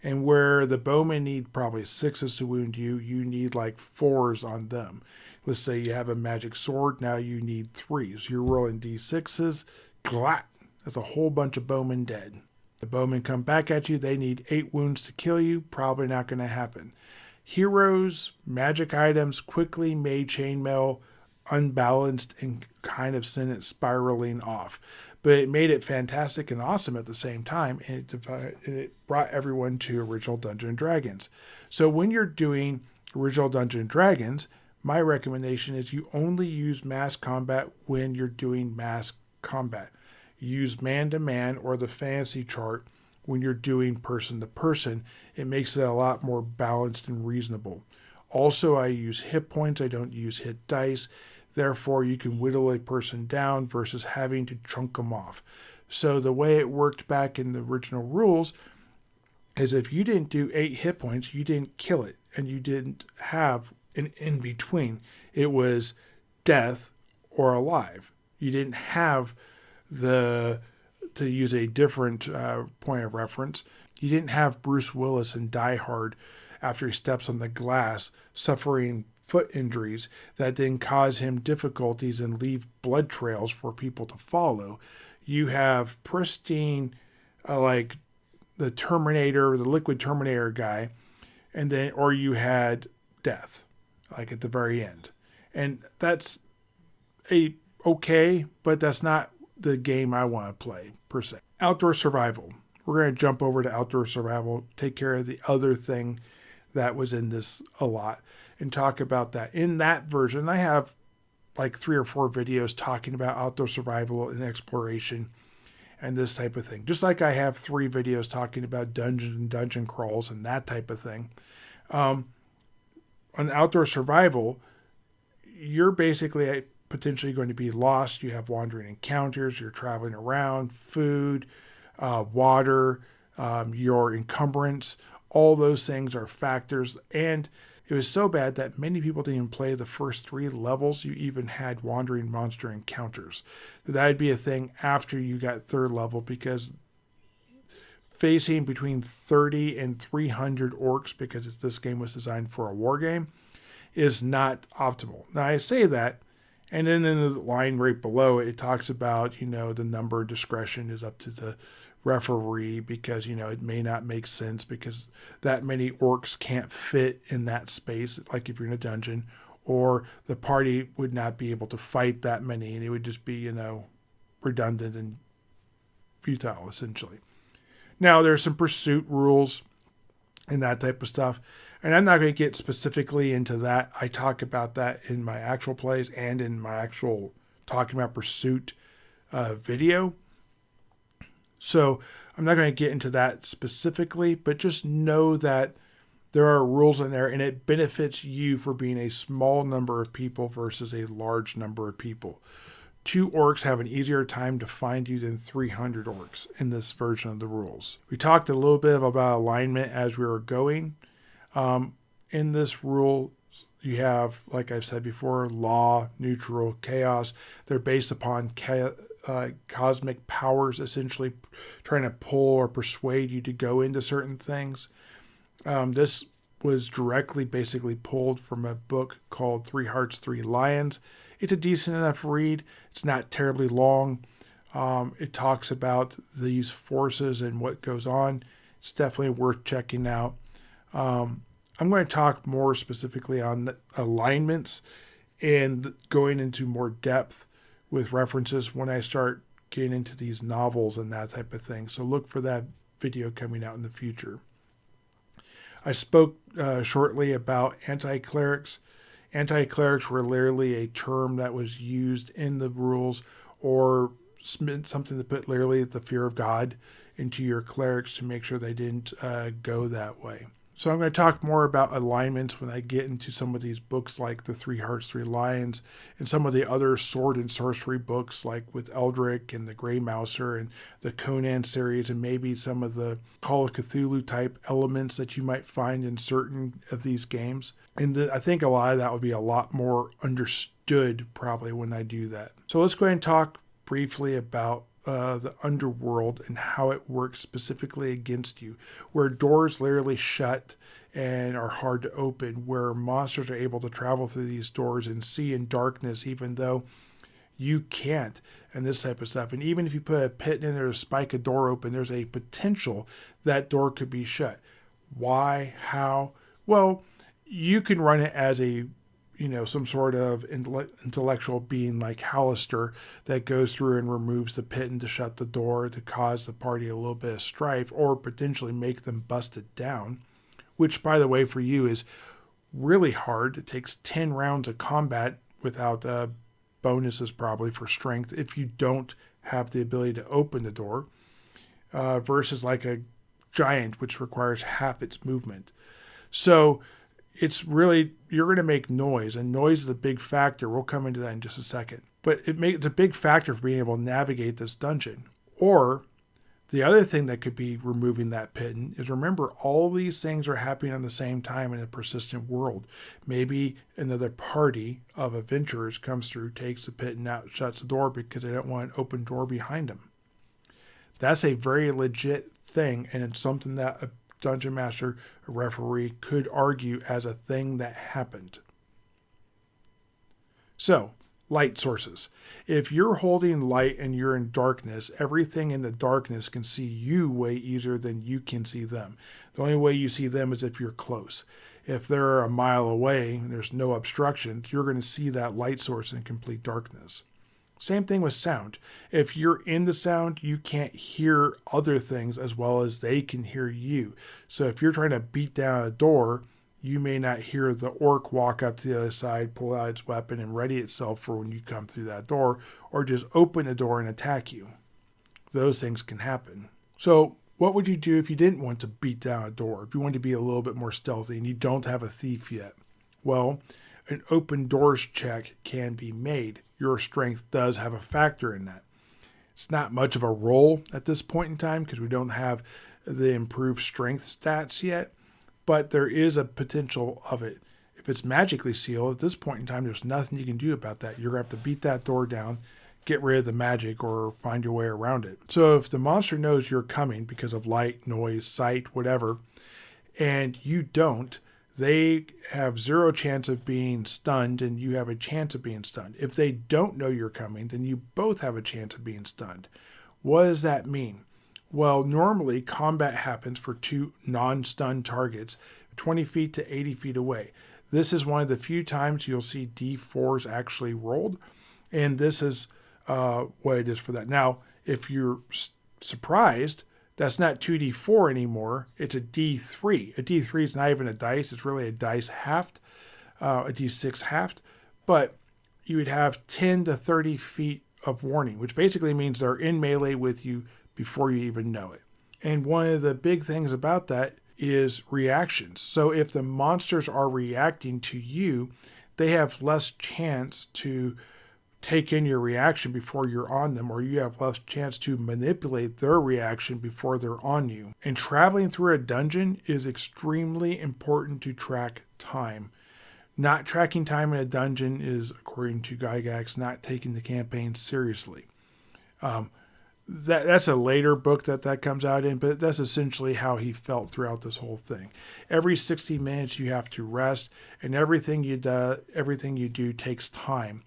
And where the bowmen need probably 6s to wound you, you need like 4s on them. Let's say you have a magic sword, now you need 3s. You're rolling d6s, glat. That's a whole bunch of bowmen dead. The bowmen come back at you. They need 8 wounds to kill you. Probably not going to happen. Heroes, magic items quickly made chainmail unbalanced and kind of sent it spiraling off. But it made it fantastic and awesome at the same time, and it brought everyone to original Dungeons and Dragons. So when you're doing original Dungeons and Dragons, my recommendation is you only use mass combat when you're doing mass combat. Use man-to-man or the fantasy chart when you're doing person-to-person. It makes it a lot more balanced and reasonable. Also, I use hit points. I don't use hit dice. Therefore, you can whittle a person down versus having to chunk them off. So the way it worked back in the original rules is if you didn't do 8 hit points, you didn't kill it, and you didn't have an in-between. It was death or alive. You didn't have to use a different point of reference, you didn't have Bruce Willis in Die Hard after he steps on the glass suffering foot injuries that then cause him difficulties and leave blood trails for people to follow. You have pristine, like the Terminator, the Liquid Terminator guy, and then, or you had death, like at the very end. And that's okay, but that's not the game I want to play, per se. Outdoor survival. We're going to jump over to outdoor survival, take care of the other thing that was in this a lot, and talk about that. In that version, I have like 3 or 4 videos talking about outdoor survival and exploration and this type of thing. Just like I have 3 videos talking about dungeons and dungeon crawls and that type of thing. On outdoor survival, you're basically potentially going to be lost. You have wandering encounters. You're traveling around, food, water, your encumbrance. All those things are factors. And it was so bad that many people didn't even play the first 3 levels. You even had wandering monster encounters. That'd be a thing after you got 3rd level, because facing between 30 and 300 orcs, because this game was designed for a war game, is not optimal. Now I say that, and then in the line right below it talks about, the number of discretion is up to the referee, because, it may not make sense because that many orcs can't fit in that space, like if you're in a dungeon, or the party would not be able to fight that many, and it would just be, redundant and futile, essentially. Now, there's some pursuit rules and that type of stuff. And I'm not going to get specifically into that. I talk about that in my actual plays and in my actual talking about pursuit video. So I'm not going to get into that specifically, but just know that there are rules in there, and it benefits you for being a small number of people versus a large number of people. 2 orcs have an easier time to find you than 300 orcs in this version of the rules. We talked a little bit about alignment as we were going. In this rule, you have, like I've said before, law, neutral, chaos. They're based upon cosmic powers, essentially trying to pull or persuade you to go into certain things. This was directly basically pulled from a book called 3 Hearts, 3 Lions. It's a decent enough read. It's not terribly long. It talks about these forces and what goes on. It's definitely worth checking out. I'm going to talk more specifically on alignments and going into more depth with references when I start getting into these novels and that type of thing. So look for that video coming out in the future. I spoke shortly about anti-clerics. Anti-clerics were literally a term that was used in the rules, or something to put literally the fear of God into your clerics to make sure they didn't go that way. So I'm going to talk more about alignments when I get into some of these books like the 3 Hearts, 3 Lions, and some of the other sword and sorcery books like with Eldrick and the Grey Mouser and the Conan series, and maybe some of the Call of Cthulhu type elements that you might find in certain of these games. And I think a lot of that will be a lot more understood probably when I do that. So let's go ahead and talk briefly about the underworld and how it works specifically against you, where doors literally shut and are hard to open, where monsters are able to travel through these doors and see in darkness, even though You can't, and this type of stuff. And even if you put a pit in there to spike a door open, there's a potential that door could be shut. Why? How? Well, you can run it as a, some sort of intellectual being like Hallister that goes through and removes the pit and to shut the door to cause the party a little bit of strife or potentially make them bust it down, which, by the way, for you is really hard. It takes 10 rounds of combat without bonuses probably for strength if you don't have the ability to open the door, versus like a giant, which requires half its movement. So it's really, you're going to make noise, and noise is a big factor. We'll come into that in just a second. But it's a big factor for being able to navigate this dungeon. Or the other thing that could be removing that pit is, remember, all these things are happening at the same time in a persistent world. Maybe another party of adventurers comes through, takes the pit and out, shuts the door because they don't want an open door behind them. That's a very legit thing, and it's something that a dungeon master, a referee, could argue as a thing that happened. So, light sources. If you're holding light and you're in darkness, everything in the darkness can see you way easier than you can see them. The only way you see them is if you're close. If they're a mile away and there's no obstructions, you're going to see that light source in complete darkness. Same thing with sound. If you're in the sound, you can't hear other things as well as they can hear you. So if you're trying to beat down a door, you may not hear the orc walk up to the other side, pull out its weapon, and ready itself for when you come through that door, or just open the door and attack you. Those things can happen. So what would you do if you didn't want to beat down a door? If you wanted to be a little bit more stealthy and you don't have a thief yet? Well, an open doors check can be made. Your strength does have a factor in that. It's not much of a roll at this point in time because we don't have the improved strength stats yet, but there is a potential of it. If it's magically sealed, at this point in time, there's nothing you can do about that. You're going to have to beat that door down, get rid of the magic, or find your way around it. So if the monster knows you're coming because of light, noise, sight, whatever, and you don't, they have zero chance of being stunned, and you have a chance of being stunned. If they don't know you're coming, then you both have a chance of being stunned. What does that mean? Well, normally combat happens for two non-stun targets 20 feet to 80 feet away. This is one of the few times you'll see D4s actually rolled, and this is what it is for that. Now, if you're surprised, that's not 2d4 anymore. It's a d3. A d3 is not even a dice. It's really a dice halved, a d6 halved. But you would have 10 to 30 feet of warning, which basically means they're in melee with you before you even know it. And one of the big things about that is reactions. So if the monsters are reacting to you, they have less chance to take in your reaction before you're on them, or you have less chance to manipulate their reaction before they're on you. And traveling through a dungeon is extremely important to track time. Not tracking time in a dungeon is, according to Gygax, not taking the campaign seriously. That's a later book that comes out in, but that's essentially how he felt throughout this whole thing. Every 60 minutes you have to rest, and everything you do takes time.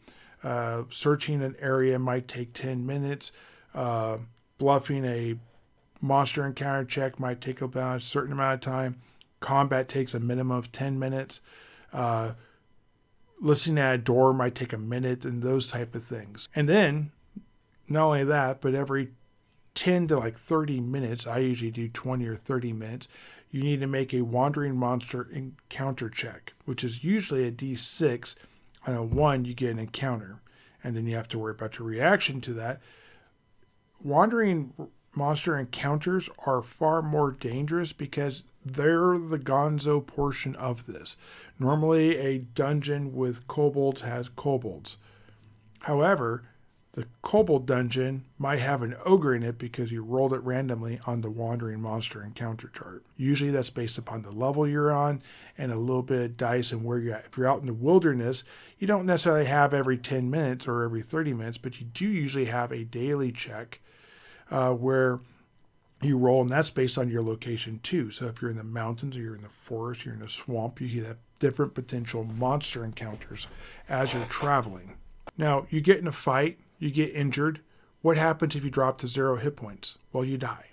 Searching an area might take 10 minutes. Bluffing a monster encounter check might take about a certain amount of time. Combat takes a minimum of 10 minutes. Listening at a door might take a minute, and those type of things. And then, not only that, but every 10 to 30 minutes, I usually do 20 or 30 minutes, you need to make a wandering monster encounter check, which is usually a D6. On a 1, you get an encounter, and then you have to worry about your reaction to that. Wandering monster encounters are far more dangerous because they're the gonzo portion of this. Normally, a dungeon with kobolds has kobolds. However, the kobold dungeon might have an ogre in it because you rolled it randomly on the wandering monster encounter chart. Usually that's based upon the level you're on and a little bit of dice and where you're at. If you're out in the wilderness, you don't necessarily have every 10 minutes or every 30 minutes, but you do usually have a daily check where you roll, and that's based on your location too. So if you're in the mountains or you're in the forest, you're in a swamp, you have different potential monster encounters as you're traveling. Now, you get in a fight, you get injured. What happens if you drop to 0 hit points? Well, you die.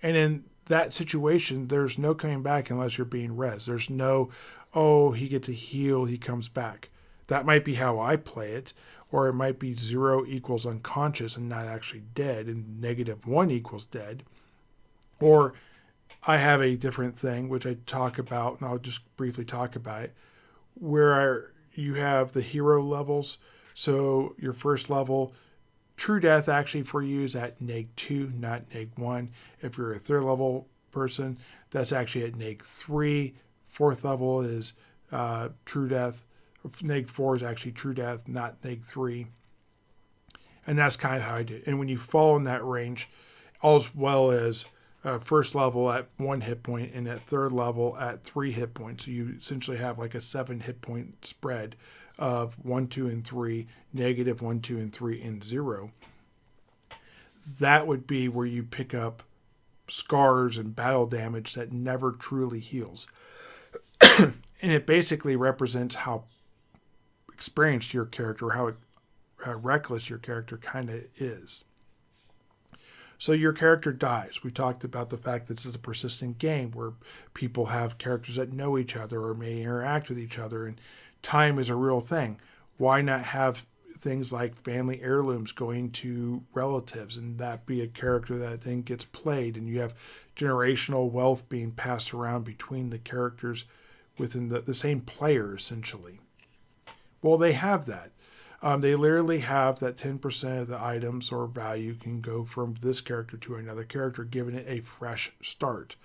And in that situation, there's no coming back unless you're being res. There's no, oh, he gets a heal, he comes back. That might be how I play it, or it might be 0 equals unconscious and not actually dead, and -1 equals dead. Or I have a different thing, which I talk about, and I'll just briefly talk about it, where you have the hero levels. So your first level, true death actually for you is at -2, not -1. If you're a third level person, that's actually at -3. Fourth level is true death. -4 is actually true death, not -3. And that's kind of how I do it. And when you fall in that range, as well as first level at 1 hit point and at third level at 3 hit points, so you essentially have like a 7 hit point spread of 1, 2, and 3, -1, 2, and 3, and 0. That would be where you pick up scars and battle damage that never truly heals. And it basically represents how experienced your character, how reckless your character kind of is. So your character dies. We talked about the fact that this is a persistent game where people have characters that know each other or may interact with each other, and time is a real thing. Why not have things like family heirlooms going to relatives, and that be a character that then gets played, and you have generational wealth being passed around between the characters within the same player, essentially. Well, they have that. They literally have that 10% of the items or value can go from this character to another character, giving it a fresh start.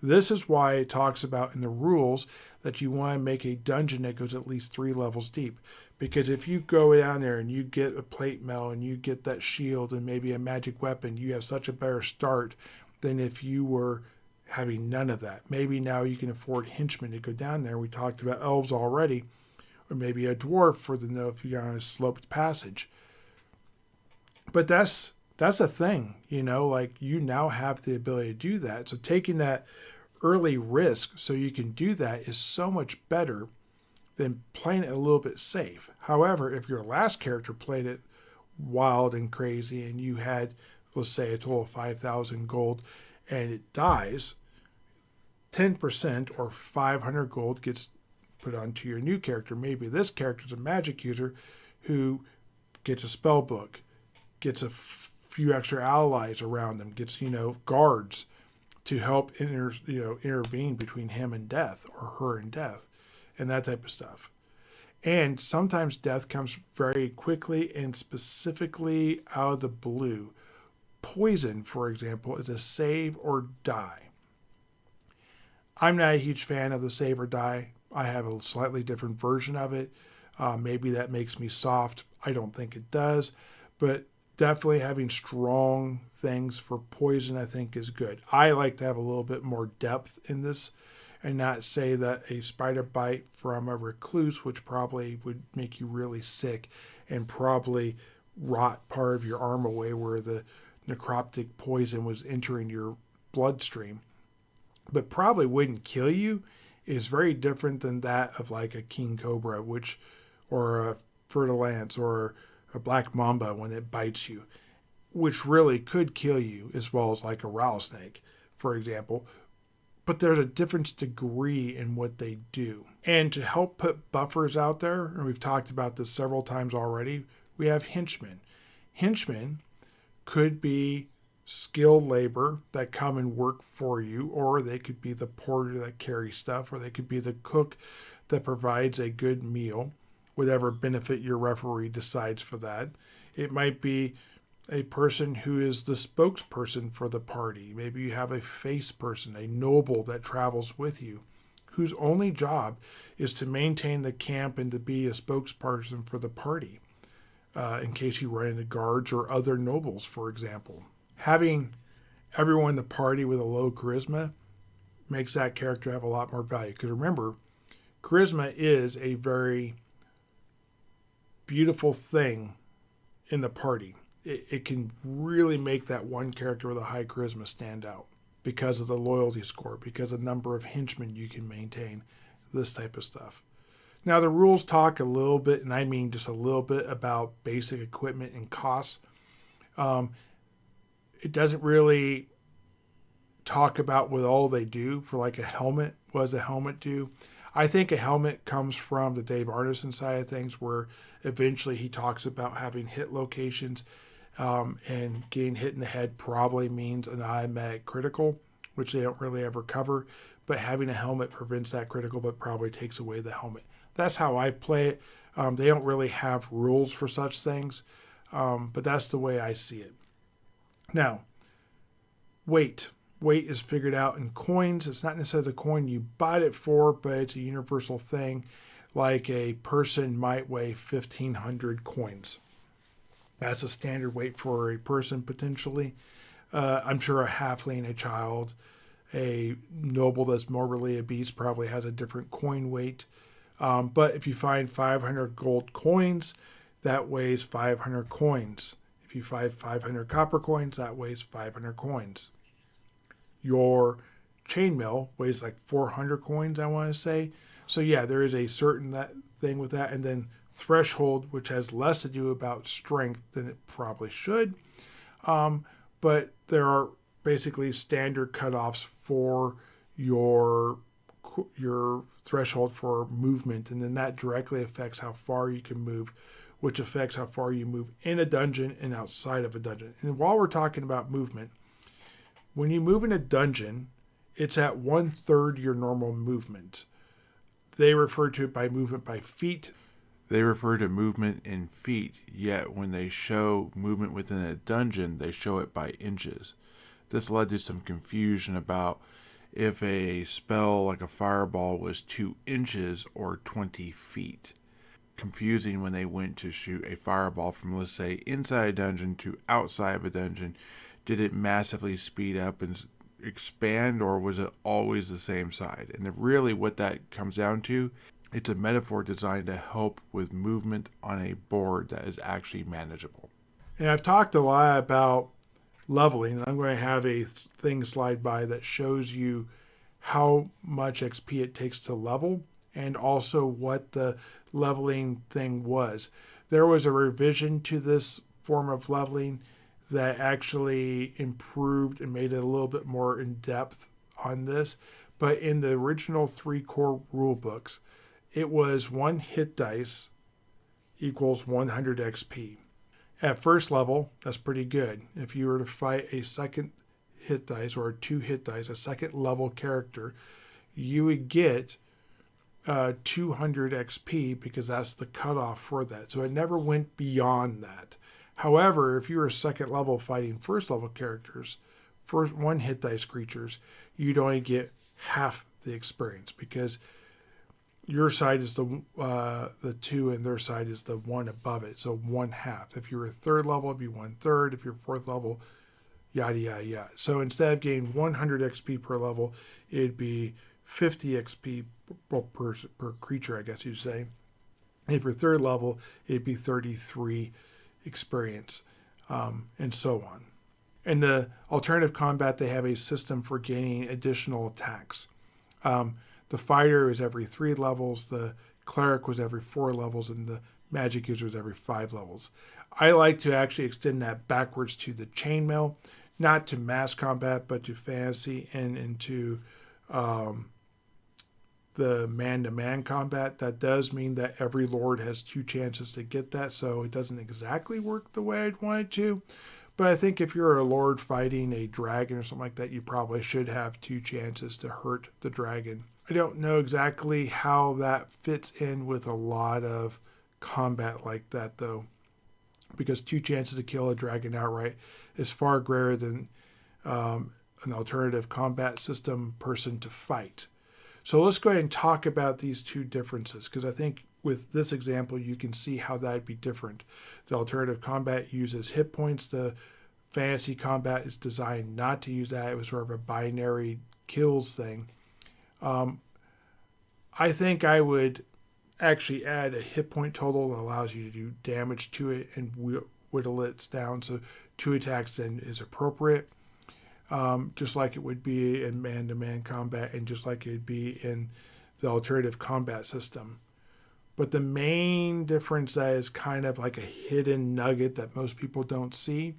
This is why it talks about in the rules that you want to make a dungeon that goes at least 3 levels deep. Because if you go down there and you get a plate mail and you get that shield and maybe a magic weapon, you have such a better start than if you were having none of that. Maybe now you can afford henchmen to go down there. We talked about elves already. Or maybe a dwarf for the know if you're on a sloped passage. But that's a thing, like you now have the ability to do that. So taking that early risk so you can do that is so much better than playing it a little bit safe. However, if your last character played it wild and crazy and you had, let's say, a total of 5,000 gold and it dies, 10% or 500 gold gets put onto your new character. Maybe this character is a magic user who gets a spell book, gets a few extra allies around them, gets guards to help intervene between him and death or her and death, and that type of stuff. And sometimes death comes very quickly and specifically out of the blue. Poison, for example, is a save or die. I'm not a huge fan of the save or die. I have a slightly different version of it. Maybe that makes me soft. I don't think it does. But definitely having strong things for poison, I think, is good. I like to have a little bit more depth in this and not say that a spider bite from a recluse, which probably would make you really sick and probably rot part of your arm away where the necrotic poison was entering your bloodstream, but probably wouldn't kill you, is very different than that of like a king cobra, or a fer-de-lance or a black mamba when it bites you, which really could kill you, as well as like a rattlesnake, for example. But there's a different degree in what they do. And to help put buffers out there, and we've talked about this several times already, we have henchmen. Henchmen could be skilled labor that come and work for you, or they could be the porter that carries stuff, or they could be the cook that provides a good meal, whatever benefit your referee decides for that. It might be a person who is the spokesperson for the party. Maybe you have a face person, a noble that travels with you, whose only job is to maintain the camp and to be a spokesperson for the party, in case you run into guards or other nobles, for example. Having everyone in the party with a low charisma makes that character have a lot more value. Because remember, charisma is a very beautiful thing in the party. It can really make that one character with a high charisma stand out because of the loyalty score, because of the number of henchmen you can maintain, this type of stuff. Now, the rules talk a little bit, and I mean just a little bit, about basic equipment and costs. Um, it doesn't really talk about what all they do for like a helmet. What does a helmet do? I think a helmet comes from the Dave Arneson side of things, where eventually he talks about having hit locations, and getting hit in the head probably means an automatic critical, which they don't really ever cover. But having a helmet prevents that critical, but probably takes away the helmet. That's how I play it. They don't really have rules for such things, but that's the way I see it. Now, weight. Weight is figured out in coins. It's not necessarily the coin you bought it for, but it's a universal thing. Like a person might weigh 1,500 coins. That's a standard weight for a person potentially. I'm sure a halfling, a child, a noble that's morbidly obese probably has a different coin weight. But if you find 500 gold coins, that weighs 500 coins. If you find 500 copper coins, that weighs 500 coins. Your chainmail weighs like 400 coins, I want to say. So yeah, there is a certain thing with that. And then threshold, which has less to do about strength than it probably should. But there are basically standard cutoffs for your threshold for movement, and then that directly affects how far you can move, which affects how far you move in a dungeon and outside of a dungeon. And while we're talking about movement, when you move in a dungeon, it's at 1/3 your normal movement. They refer to it by movement by feet. They refer to movement in feet, yet when they show movement within a dungeon, they show it by inches. This led to some confusion about if a spell like a fireball was 2 inches or 20 feet. Confusing when they went to shoot a fireball from, let's say, inside a dungeon to outside of a dungeon. Did it massively speed up and expand, or was it always the same side? And really what that comes down to, it's a metaphor designed to help with movement on a board that is actually manageable. And I've talked a lot about leveling. I'm going to have a thing slide by that shows you how much XP it takes to level, and also what the leveling thing was. There was a revision to this form of leveling that actually improved and made it a little bit more in depth on this. But in the original 3 core rule books, it was 1 hit dice equals 100 XP. At first level, that's pretty good. If you were to fight a second hit dice or a 2 hit dice, a second level character, you would get 200 XP, because that's the cutoff for that. So it never went beyond that. However, if you were second level fighting first level characters, first 1 hit dice creatures, you'd only get half the experience, because your side is the 2 and their side is the 1 above it. So 1/2. If you were 3rd level, it'd be 1/3. If you're 4th level, yada, yada, yada. So instead of getting 100 XP per level, it'd be 50 XP per creature, I guess you'd say. And if you're 3rd level, it'd be 33 experience, and so on. In the alternative combat, they have a system for gaining additional attacks. The fighter is every 3 levels, the cleric was every 4 levels, and the magic user is every 5 levels. I like to actually extend that backwards to the chainmail, not to mass combat, but to fantasy and into the man-to-man combat. That does mean that every lord has 2 chances to get that, so it doesn't exactly work the way I'd want it to. But I think if you're a lord fighting a dragon or something like that, you probably should have 2 chances to hurt the dragon. I don't know exactly how that fits in with a lot of combat like that, though, because 2 chances to kill a dragon outright is far greater than an alternative combat system person to fight. So let's go ahead and talk about these 2 differences, because I think with this example, you can see how that'd be different. The alternative combat uses hit points. The fantasy combat is designed not to use that. It was sort of a binary kills thing. I think I would actually add a hit point total that allows you to do damage to it and whittle it down. So 2 attacks then is appropriate. Just like it would be in man-to-man combat, and just like it would be in the alternative combat system. But the main difference that is kind of like a hidden nugget that most people don't see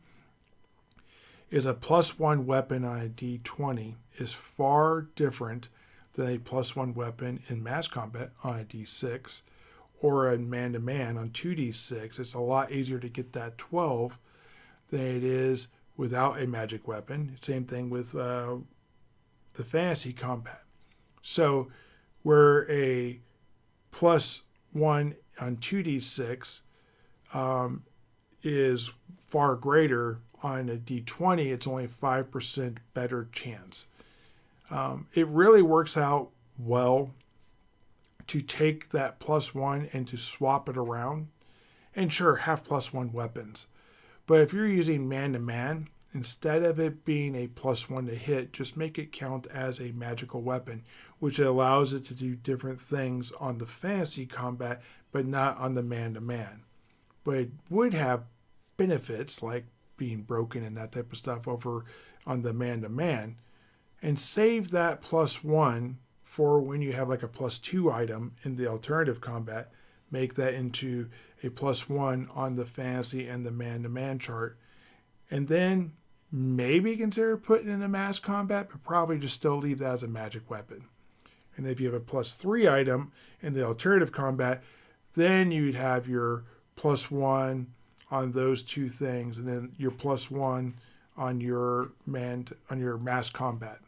is a +1 weapon on a D20 is far different than a +1 weapon in mass combat on a D6 or a man-to-man on 2D6. It's a lot easier to get that 12 than it is without a magic weapon. Same thing with the fantasy combat. So where a +1 on 2D6 is far greater, on a D20 it's only 5% better chance. It really works out well to take that +1 and to swap it around. And sure, have +1 weapons. But if you're using man-to-man, instead of it being a +1 to hit, just make it count as a magical weapon, which allows it to do different things on the fantasy combat, but not on the man-to-man. But it would have benefits like being broken and that type of stuff over on the man-to-man. And save that +1 for when you have like a +2 item in the alternative combat. Make that into a +1 on the fantasy and the man-to-man chart. And then maybe consider putting in the mass combat, but probably just still leave that as a magic weapon. And if you have a +3 item in the alternative combat, then you'd have your +1 on those two things, and then your +1 on your mass combat.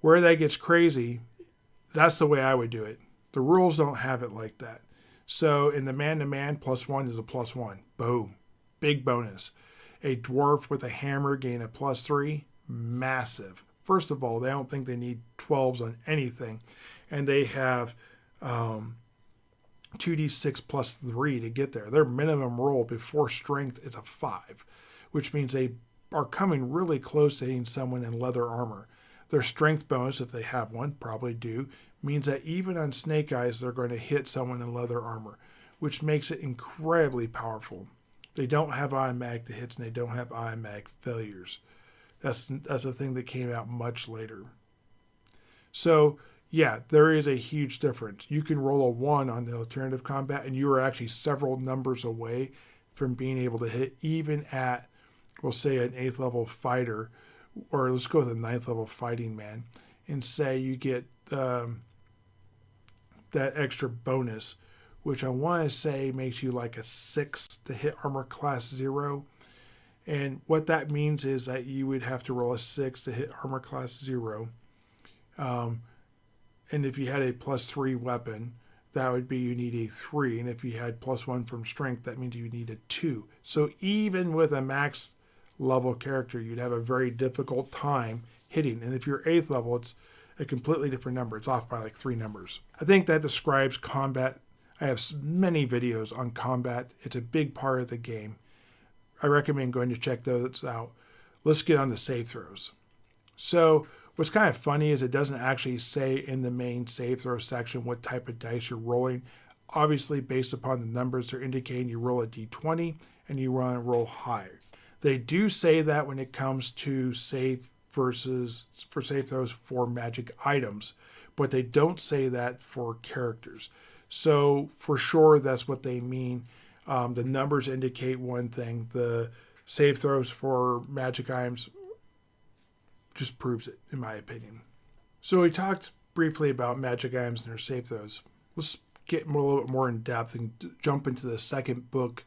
Where that gets crazy, that's the way I would do it. The rules don't have it like that. So in the man-to-man, +1 is a +1. Boom. Big bonus. A dwarf with a hammer gain a +3. Massive. First of all, they don't think they need 12s on anything. And they have 2d6 +3 to get there. Their minimum roll before strength is a 5, which means they are coming really close to hitting someone in leather armor. Their strength bonus, if they have one, probably do, means that even on snake eyes, they're going to hit someone in leather armor, which makes it incredibly powerful. They don't have automatic to hits and they don't have automatic failures. That's a thing that came out much later. So, yeah, there is a huge difference. You can roll a 1 on the alternative combat, and you are actually several numbers away from being able to hit, even at, we'll say, an 8th level fighter, or let's go with a 9th level fighting man, and say you get that extra bonus, which I want to say makes you like a 6 to hit armor class 0. And what that means is that you would have to roll a 6 to hit armor class 0. And if you had a +3 weapon, that would be you need a 3. And if you had +1 from strength, that means you need a 2. So even with a max level character, you'd have a very difficult time hitting. And if you're 8th level, it's a completely different number. It's off by like 3 numbers. I think that describes combat. I have many videos on combat. It's a big part of the game. I recommend going to check those out. Let's get on the save throws. So what's kind of funny is it doesn't actually say in the main save throw section what type of dice you're rolling. Obviously, based upon the numbers they're indicating, you roll a d20 and you want to roll higher. They do say that when it comes to save throws for magic items, but they don't say that for characters. So for sure, that's what they mean. The numbers indicate one thing. The save throws for magic items just proves it, in my opinion. So we talked briefly about magic items and their save throws. Let's get a little bit more in depth and jump into the second book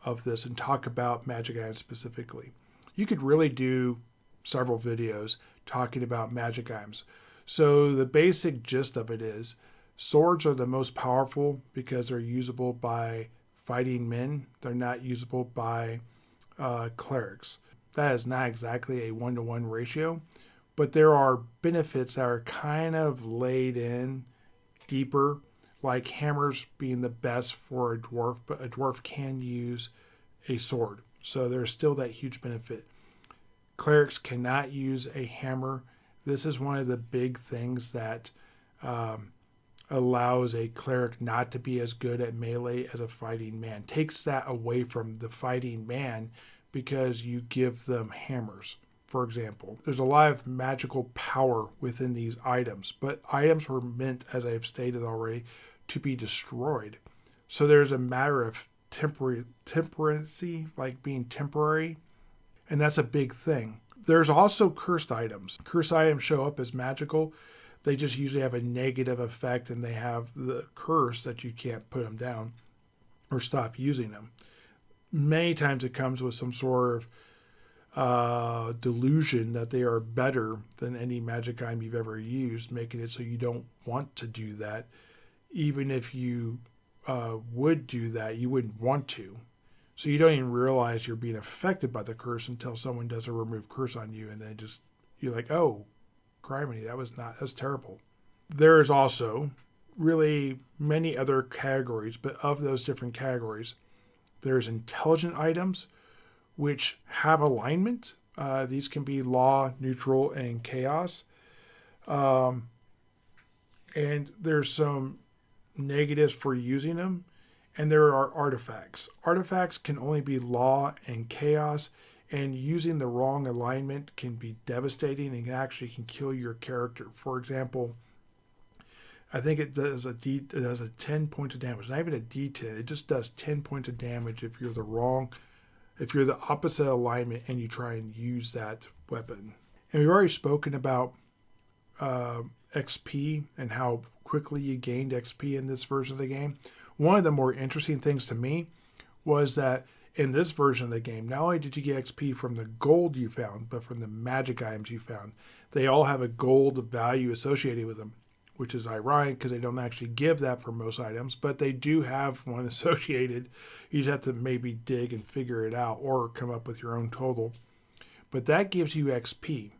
of this and talk about magic items specifically. You could really do several videos talking about magic items. So the basic gist of it is swords are the most powerful because they're usable by fighting men. They're not usable by clerics. That is not exactly a 1-to-1 ratio, but there are benefits that are kind of laid in deeper, like hammers being the best for a dwarf, but a dwarf can use a sword. So there's still that huge benefit. Clerics cannot use a hammer. This is one of the big things that allows a cleric not to be as good at melee as a fighting man. Takes that away from the fighting man because you give them hammers, for example. There's a lot of magical power within these items, but items were meant, as I've stated already, to be destroyed. So there's a matter of temperancy, like being temporary, and that's a big thing. There's also cursed items. Cursed items show up as magical. They just usually have a negative effect, and they have the curse that you can't put them down or stop using them. Many times it comes with some sort of delusion that they are better than any magic item you've ever used, making it so you don't want to do that. Even if you would do that, you wouldn't want to. So you don't even realize you're being affected by the curse until someone does a remove curse on you, and then you're like, oh, criminy, that was terrible. There is also really many other categories, but of those different categories, there's intelligent items, which have alignment. These can be law, neutral, and chaos. And there's some negatives for using them. And there are artifacts. Artifacts can only be law and chaos, and using the wrong alignment can be devastating and actually can kill your character. For example, I think it does a 10 points of damage. Not even a D10. It just does 10 points of damage if you're the opposite alignment and you try and use that weapon. And we've already spoken about XP and how quickly you gained XP in this version of the game. One of the more interesting things to me was that in this version of the game, not only did you get XP from the gold you found, but from the magic items you found. They all have a gold value associated with them, which is ironic because they don't actually give that for most items, but they do have one associated. You just have to maybe dig and figure it out or come up with your own total. But that gives you XP.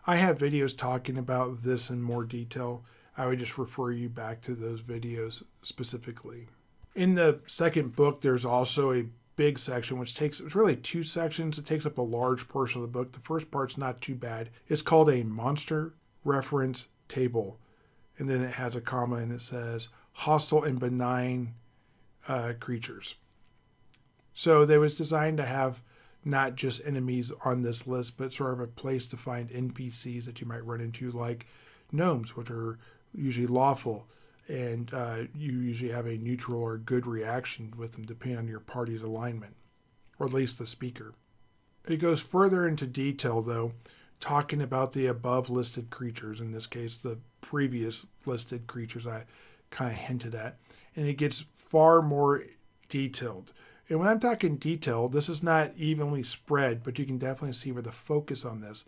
I have videos talking about this in more detail. I would just refer you back to those videos specifically. In the second book, there's also a big section, it's really two sections. It takes up a large portion of the book. The first part's not too bad. It's called a monster reference table. And then it has a comma and it says hostile and benign creatures. So they was designed to have not just enemies on this list, but sort of a place to find NPCs that you might run into, like gnomes, which are usually lawful. And you usually have a neutral or good reaction with them depending on your party's alignment, or at least the speaker. It goes further into detail, though, talking about the above listed creatures, in this case, the previous listed creatures I kind of hinted at. And it gets far more detailed. And when I'm talking detailed, this is not evenly spread, but you can definitely see where the focus on this.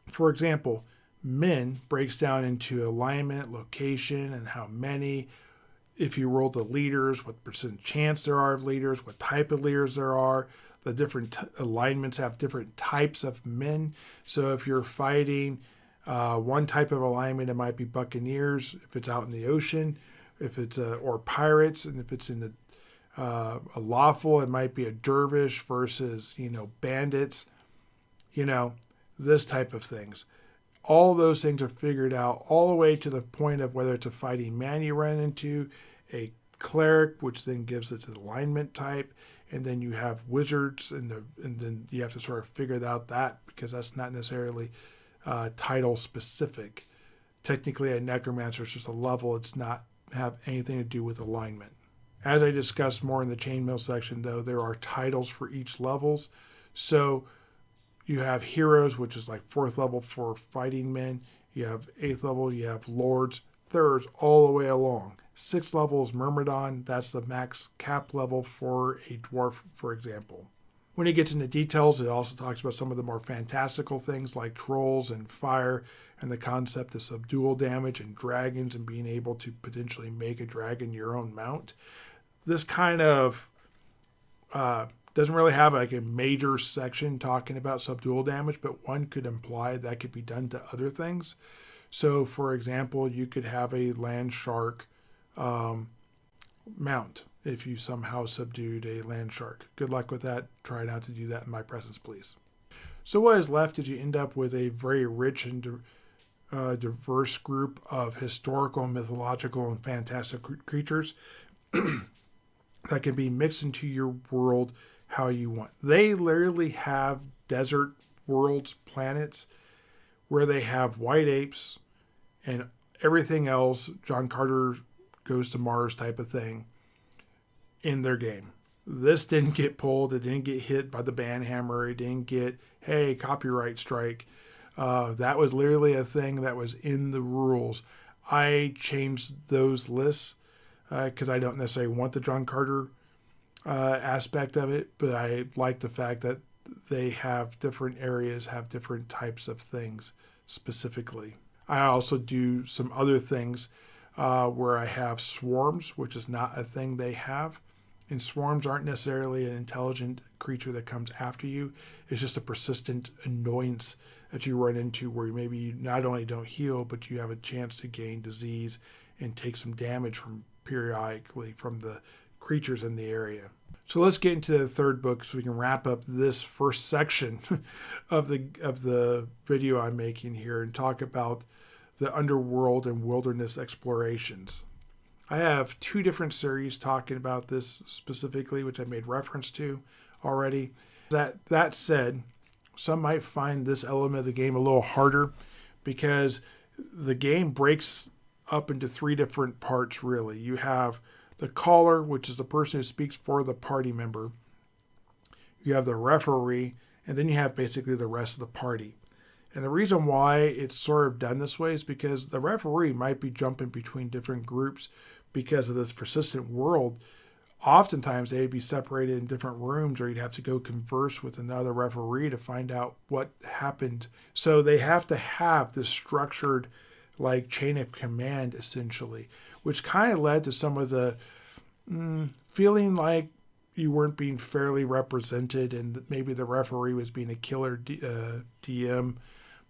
For example, men breaks down into alignment, location, and how many. If you roll the leaders, what percent chance there are of leaders, what type of leaders there are. The different alignments have different types of men. So if you're fighting one type of alignment, it might be buccaneers if it's out in the ocean, if it's or pirates, and if it's in the a lawful, it might be a dervish versus bandits. This type of things. All those things are figured out all the way to the point of whether it's a fighting man you run into, a cleric, which then gives it an alignment type, and then you have wizards, and then you have to sort of figure out that because that's not necessarily title specific. Technically, a necromancer is just a level. It's not have anything to do with alignment. As I discussed more in the chainmail section, though, there are titles for each levels. So you have heroes, which is like 4th level for fighting men. You have 8th level, you have lords. There's all the way along. 6th level is Myrmidon. That's the max cap level for a dwarf, for example. When it gets into details, it also talks about some of the more fantastical things like trolls and fire and the concept of subdual damage and dragons and being able to potentially make a dragon your own mount. This kind of doesn't really have like a major section talking about subdual damage, but one could imply that could be done to other things. So, for example, you could have a land shark mount if you somehow subdued a land shark. Good luck with that. Try not to do that in my presence, please. So what is left is you end up with a very rich and diverse group of historical, mythological, and fantastic creatures that can be mixed into your world how you want. They literally have desert worlds, planets, where they have white apes and everything else. John Carter goes to Mars type of thing in their game. This didn't get pulled. It didn't get hit by the ban hammer. It didn't get, hey, copyright strike. That was literally a thing that was in the rules. I changed those lists because I don't necessarily want the John Carter aspect of it, but I like the fact that they have different areas, have different types of things specifically. I also do some other things where I have swarms, which is not a thing they have. And swarms aren't necessarily an intelligent creature that comes after you. It's just a persistent annoyance that you run into where maybe you not only don't heal, but you have a chance to gain disease and take some damage from periodically from the creatures in the area. So let's get into the third book so we can wrap up this first section of the video I'm making here and talk about the underworld and wilderness explorations. I have 2 different series talking about this specifically, which I made reference to already. That said, some might find this element of the game a little harder because the game breaks up into 3 different parts, really. You have the caller, which is the person who speaks for the party member. You have the referee, and then you have basically the rest of the party. And the reason why it's sort of done this way is because the referee might be jumping between different groups because of this persistent world. Oftentimes they'd be separated in different rooms, or you'd have to go converse with another referee to find out what happened. So they have to have this structured like chain of command essentially, which kind of led to some of the feeling like you weren't being fairly represented and maybe the referee was being a killer DM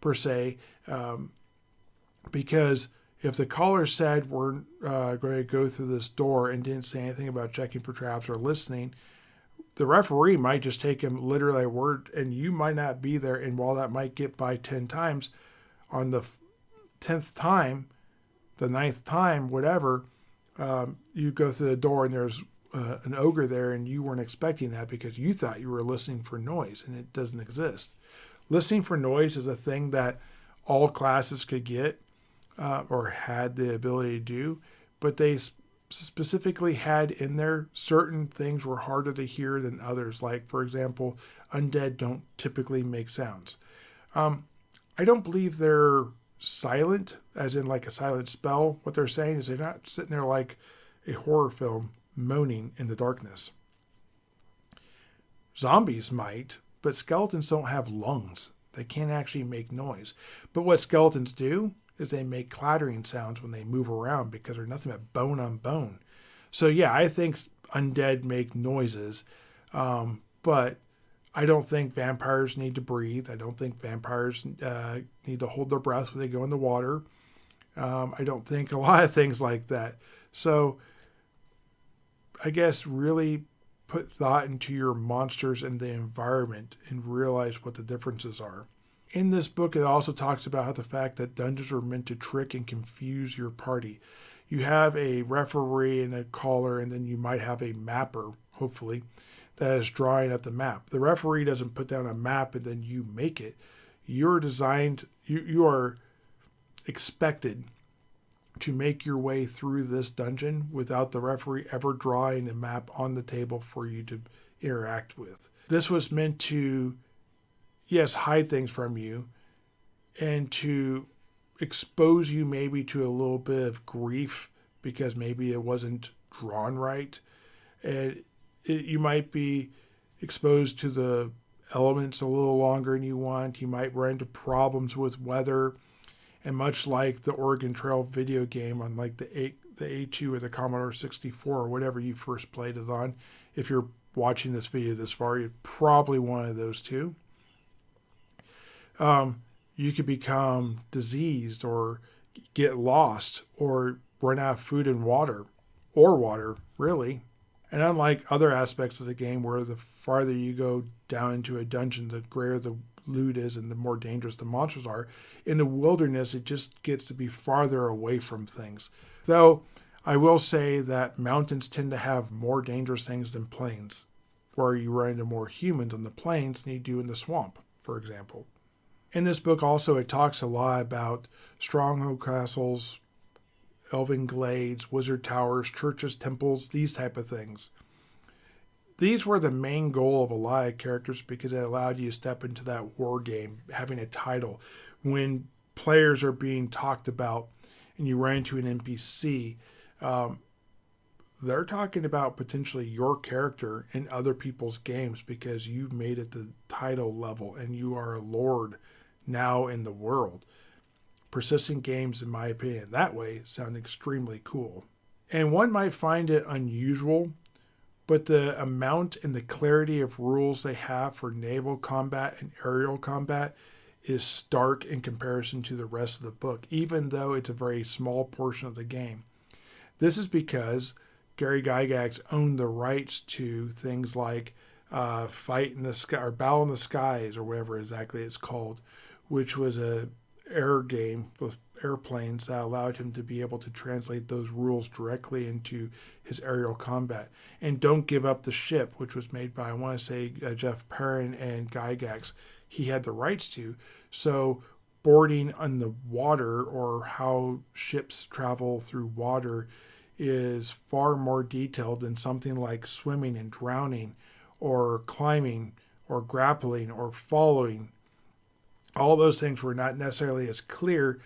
per se, because if the caller said we're going to go through this door and didn't say anything about checking for traps or listening, the referee might just take him literally a word and you might not be there. And while that might get by 10 times, on the 10th time, the 9th time, whatever, you go through the door and there's an ogre there and you weren't expecting that because you thought you were listening for noise and it doesn't exist. Listening for noise is a thing that all classes could get or had the ability to do, but they specifically had in there certain things were harder to hear than others. Like, for example, undead don't typically make sounds. I don't believe they're silent, as in like a silent spell. What they're saying is they're not sitting there like a horror film moaning in the darkness. Zombies might, but skeletons don't have lungs. They can't actually make noise. But what skeletons do is they make clattering sounds when they move around because they're nothing but bone on bone. So yeah, I think undead make noises, but I don't think vampires need to breathe. I don't think vampires need to hold their breath when they go in the water. I don't think a lot of things like that. So I guess really put thought into your monsters and the environment and realize what the differences are. In this book, it also talks about how the fact that dungeons are meant to trick and confuse your party. You have a referee and a caller, and then you might have a mapper, hopefully, that is drawing up the map. The referee doesn't put down a map and then you make it. You are expected to make your way through this dungeon without the referee ever drawing a map on the table for you to interact with. This was meant to, yes, hide things from you and to expose you maybe to a little bit of grief because maybe it wasn't drawn right. And you might be exposed to the elements a little longer than you want. You might run into problems with weather. And much like the Oregon Trail video game on like the A2 or the Commodore 64 or whatever you first played it on, if you're watching this video this far, you're probably one of those two. You could become diseased or get lost or run out of food and water, or water, really. And unlike other aspects of the game where the farther you go down into a dungeon, the greater the loot is and the more dangerous the monsters are, in the wilderness it just gets to be farther away from things. Though I will say that mountains tend to have more dangerous things than plains, where you run into more humans on the plains than you do in the swamp, for example. In this book also it talks a lot about stronghold castles, elven glades, wizard towers, churches, temples, these type of things. These were the main goal of a lot of characters because it allowed you to step into that war game, having a title. When players are being talked about and you run into an NPC, they're talking about potentially your character in other people's games because you've made it the title level and you are a lord now in the world. Persistent games, in my opinion, that way sound extremely cool. And one might find it unusual, but the amount and the clarity of rules they have for naval combat and aerial combat is stark in comparison to the rest of the book, even though it's a very small portion of the game. This is because Gary Gygax owned the rights to things like Fight in the Sky or Battle in the Skies or whatever exactly it's called, which was a air game with airplanes that allowed him to be able to translate those rules directly into his aerial combat. And Don't Give Up the Ship, which was made by, I want to say, Jeff Perrin and Gygax, he had the rights to. So boarding on the water or how ships travel through water is far more detailed than something like swimming and drowning or climbing or grappling or following. All those things were not necessarily as clear,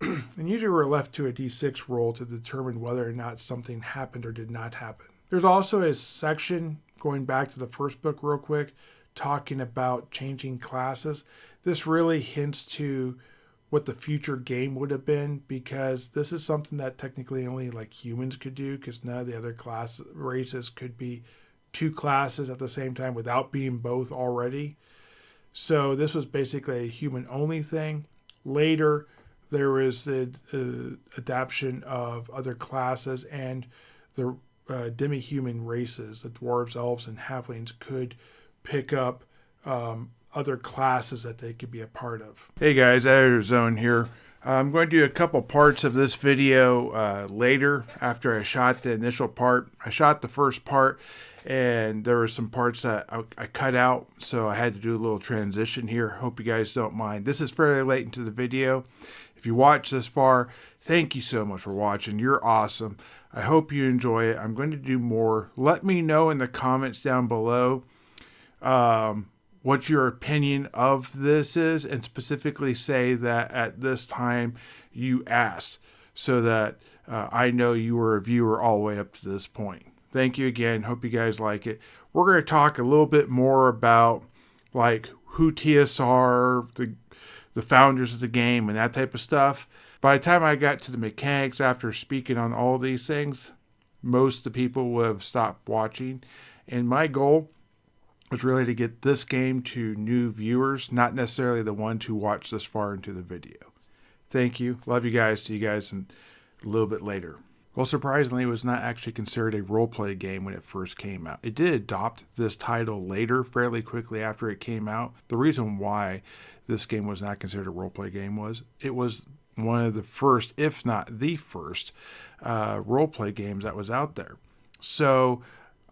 and usually we're left to a D6 roll to determine whether or not something happened or did not happen. There's also a section, going back to the first book real quick, talking about changing classes. This really hints to what the future game would have been, because this is something that technically only like humans could do, because none of the other class races could be two classes at the same time without being both already. So this was basically a human-only thing. Later, there was the adaptation of other classes, and the demi-human races, the dwarves, elves, and halflings, could pick up other classes that they could be a part of. Hey guys, Editor Zone here. I'm going to do a couple parts of this video later after I shot the initial part. I shot the first part, and there were some parts that I cut out, so I had to do a little transition here. Hope you guys don't mind. This is fairly late into the video. If you watched this far, thank you so much for watching. You're awesome. I hope you enjoy it. I'm going to do more. Let me know in the comments down below what your opinion of this is, and specifically say that at this time you asked, so that I know you were a viewer all the way up to this point. Thank you again. Hope you guys like it. We're going to talk a little bit more about like who TS are, the founders of the game, and that type of stuff. By the time I got to the mechanics after speaking on all these things, most of the people would have stopped watching. And my goal was really to get this game to new viewers, not necessarily the ones who watched this far into the video. Thank you. Love you guys. See you guys in a little bit later. Well, surprisingly, it was not actually considered a roleplay game when it first came out. It did adopt this title later, fairly quickly after it came out. The reason why this game was not considered a roleplay game was it was one of the first, if not the first, roleplay games that was out there. So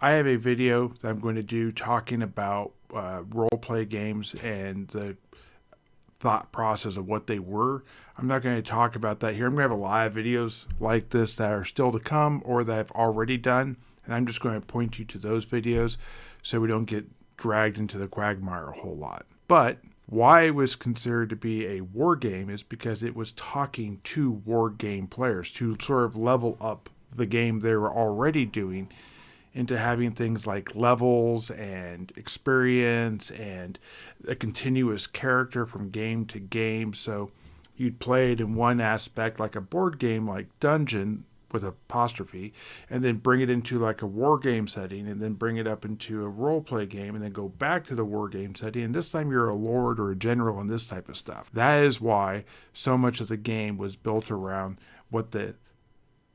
I have a video that I'm going to do talking about roleplay games and the thought process of what they were. I'm not going to talk about that here. I'm going to have a lot of videos like this that are still to come or that I've already done, and I'm just going to point you to those videos so we don't get dragged into the quagmire a whole lot. But why it was considered to be a war game is because it was talking to war game players to sort of level up the game they were already doing into having things like levels and experience and a continuous character from game to game. So you'd play it in one aspect like a board game like Dungeon with apostrophe, and then bring it into like a war game setting, and then bring it up into a role play game, and then go back to the war game setting, and this time you're a lord or a general and this type of stuff. That is why so much of the game was built around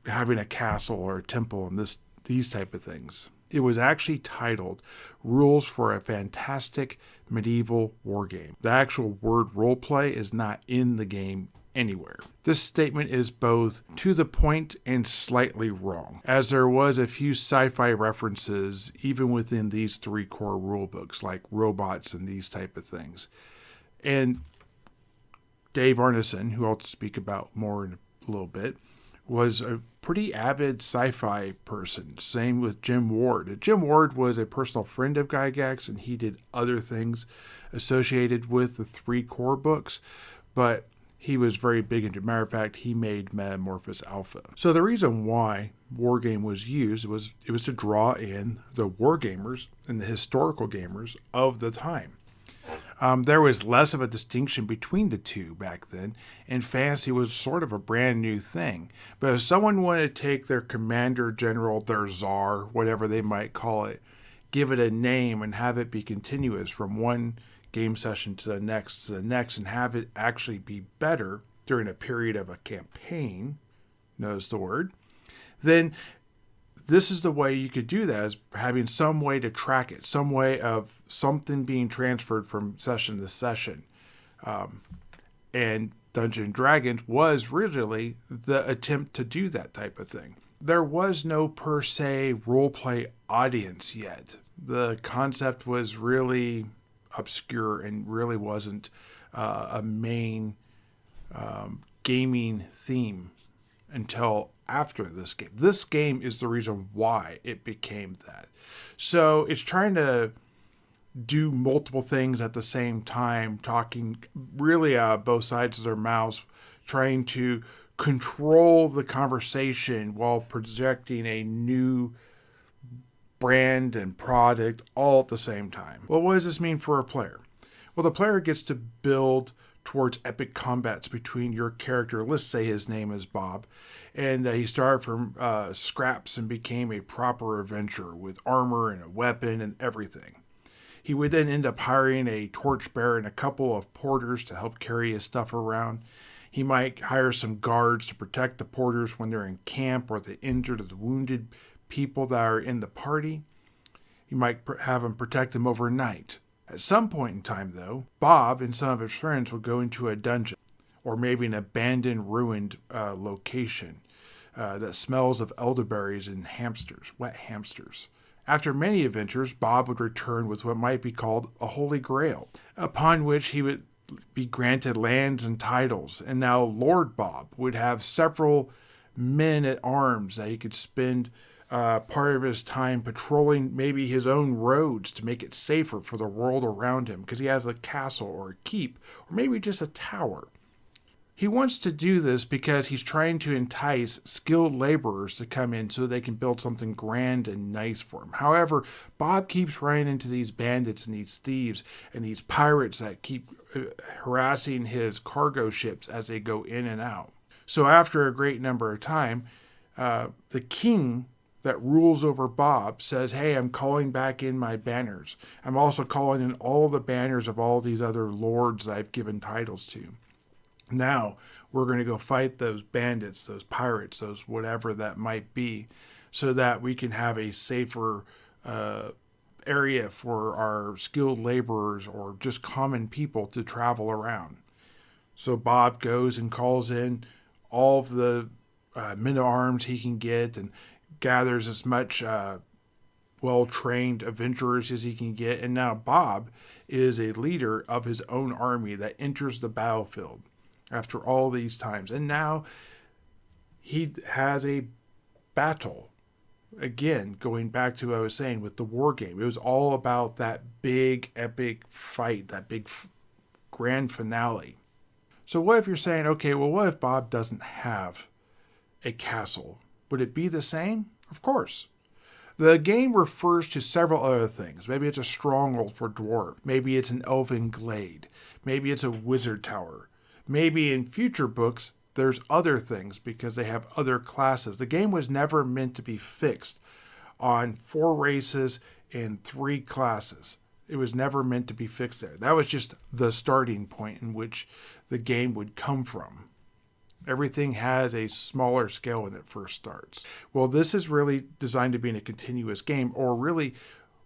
having a castle or a temple and these type of things. It was actually titled Rules for a Fantastic Medieval War Game. The actual word roleplay is not in the game anywhere. This statement is both to the point and slightly wrong, as there was a few sci-fi references even within these three core rule books, like robots and these type of things. And Dave Arneson, who I'll speak about more in a little bit, was a pretty avid sci-fi person. Same with Jim Ward. Jim Ward was a personal friend of Gygax, and he did other things associated with the three core books, but he was very big into. Matter of fact, he made Metamorphosis Alpha. So the reason why Wargame was used was it was to draw in the wargamers and the historical gamers of the time. There was less of a distinction between the two back then, and fantasy was sort of a brand new thing. But if someone wanted to take their commander general, their czar, whatever they might call it, give it a name and have it be continuous from one game session to the next, and have it actually be better during a period of a campaign, notice the word, then this is the way you could do that, is having some way to track it, some way of something being transferred from session to session. And Dungeons & Dragons was originally the attempt to do that type of thing. There was no per se roleplay audience yet. The concept was really obscure and really wasn't a main gaming theme until after this game. This game is the reason why it became that. So it's trying to do multiple things at the same time, talking really both sides of their mouths, trying to control the conversation while projecting a new brand and product all at the same time. Well, what does this mean for a player? Well, the player gets to build towards epic combats between your character. Let's say his name is Bob, and he started from scraps and became a proper adventurer with armor and a weapon and everything. He would then end up hiring a torchbearer and a couple of porters to help carry his stuff around. He might hire some guards to protect the porters when they're in camp or the injured or the wounded people that are in the party. You might have them protect them overnight. At some point in time, though, Bob and some of his friends would go into a dungeon, or maybe an abandoned, ruined location that smells of elderberries and hamsters, wet hamsters. After many adventures, Bob would return with what might be called a holy grail, upon which he would be granted lands and titles. And now Lord Bob would have several men at arms that he could spend part of his time patrolling maybe his own roads to make it safer for the world around him, because he has a castle or a keep or maybe just a tower. He wants to do this because he's trying to entice skilled laborers to come in so they can build something grand and nice for him. However, Bob keeps running into these bandits and these thieves and these pirates that keep harassing his cargo ships as they go in and out. So after a great number of time, the king that rules over Bob says, hey, I'm calling back in my banners. I'm also calling in all the banners of all these other lords that I've given titles to. Now we're going to go fight those bandits, those pirates, those whatever that might be, so that we can have a safer area for our skilled laborers or just common people to travel around. So Bob goes and calls in all of the men-at-arms he can get and gathers as much well-trained adventurers as he can get. And now Bob is a leader of his own army that enters the battlefield after all these times. And now he has a battle. Again, going back to what I was saying with the war game, it was all about that big epic fight, that big grand finale. So what if you're saying, okay, well, what if Bob doesn't have a castle? Would it be the same? Of course. The game refers to several other things. Maybe it's a stronghold for dwarf. Maybe it's an elven glade. Maybe it's a wizard tower. Maybe in future books, there's other things because they have other classes. The game was never meant to be fixed on 4 races and 3 classes. It was never meant to be fixed there. That was just the starting point in which the game would come from. Everything has a smaller scale when it first starts. Well, this is really designed to be in a continuous game, or really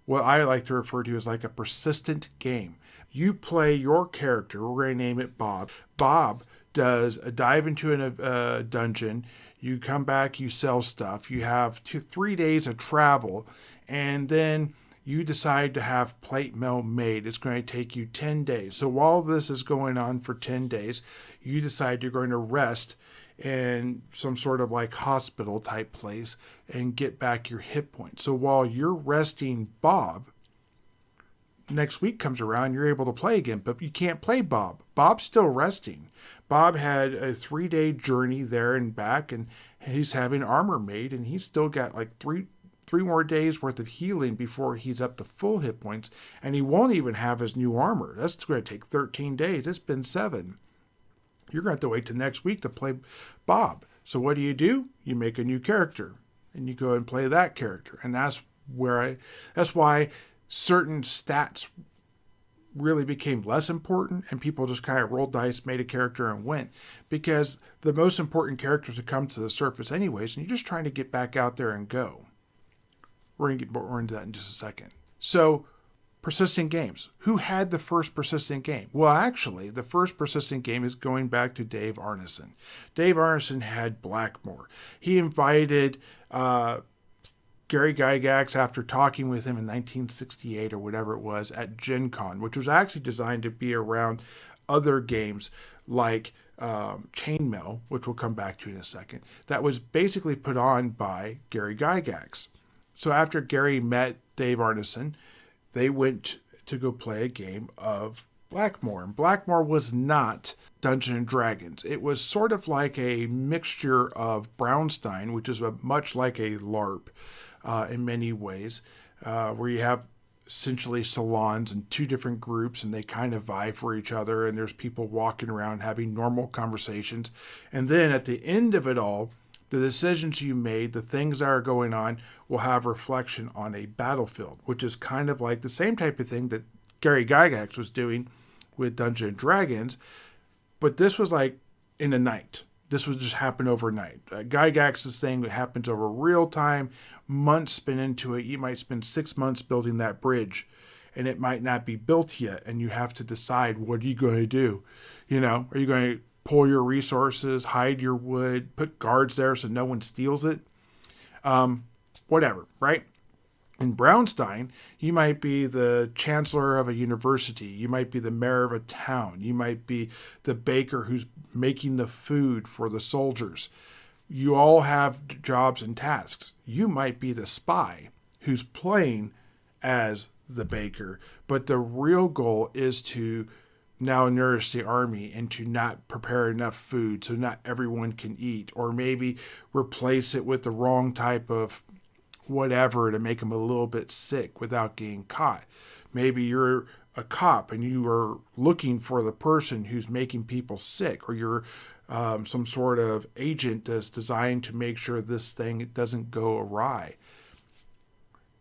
what I like to refer to as like a persistent game. You play your character, we're going to name it Bob. Bob does a dive into a dungeon. You come back, you sell stuff. You have 3 days of travel, and then you decide to have plate mail made. It's going to take you 10 days. So while this is going on for 10 days, you decide you're going to rest in some sort of like hospital type place and get back your hit points. So while you're resting Bob, next week comes around, you're able to play again, but you can't play Bob. Bob's still resting. Bob had a 3-day journey there and back, and he's having armor made, and he's still got like three more days worth of healing before he's up to full hit points, and he won't even have his new armor. That's going to take 13 days. It's been 7. You're going to have to wait till next week to play Bob. So what do? You make a new character, and you go and play that character, and that's why certain stats really became less important, and people just kind of rolled dice, made a character, and went, because the most important characters have come to the surface anyways, and you're just trying to get back out there and go. We're going to get more into that in just a second. So, persistent games. Who had the first persistent game? Well, actually, the first persistent game is going back to Dave Arneson. Dave Arneson had Blackmore. He invited Gary Gygax, after talking with him in 1968 or whatever it was at Gen Con, which was actually designed to be around other games like Chainmail, which we'll come back to in a second, that was basically put on by Gary Gygax. So after Gary met Dave Arneson, they went to go play a game of Blackmore. And Blackmore was not Dungeons and Dragons. It was sort of like a mixture of Brownstein, which is much like a LARP in many ways, where you have essentially salons and 2 different groups, and they kind of vie for each other, and there's people walking around having normal conversations. And then at the end of it all, the decisions you made, the things that are going on, will have reflection on a battlefield, which is kind of like the same type of thing that Gary Gygax was doing with Dungeons and Dragons, but this was like in a night. This would just happen overnight. Gygax's thing that happens over real time, months spent into it. You might spend 6 months building that bridge, and it might not be built yet, and you have to decide, what are you going to do? Are you going to pull your resources, hide your wood, put guards there so no one steals it? Whatever, right? In Brownstein, you might be the chancellor of a university. You might be the mayor of a town. You might be the baker who's making the food for the soldiers. You all have jobs and tasks. You might be the spy who's playing as the baker. But the real goal is to now nourish the army and to not prepare enough food so not everyone can eat. Or maybe replace it with the wrong type of whatever to make them a little bit sick without getting caught. Maybe you're a cop and you are looking for the person who's making people sick, or you're some sort of agent that's designed to make sure this thing doesn't go awry.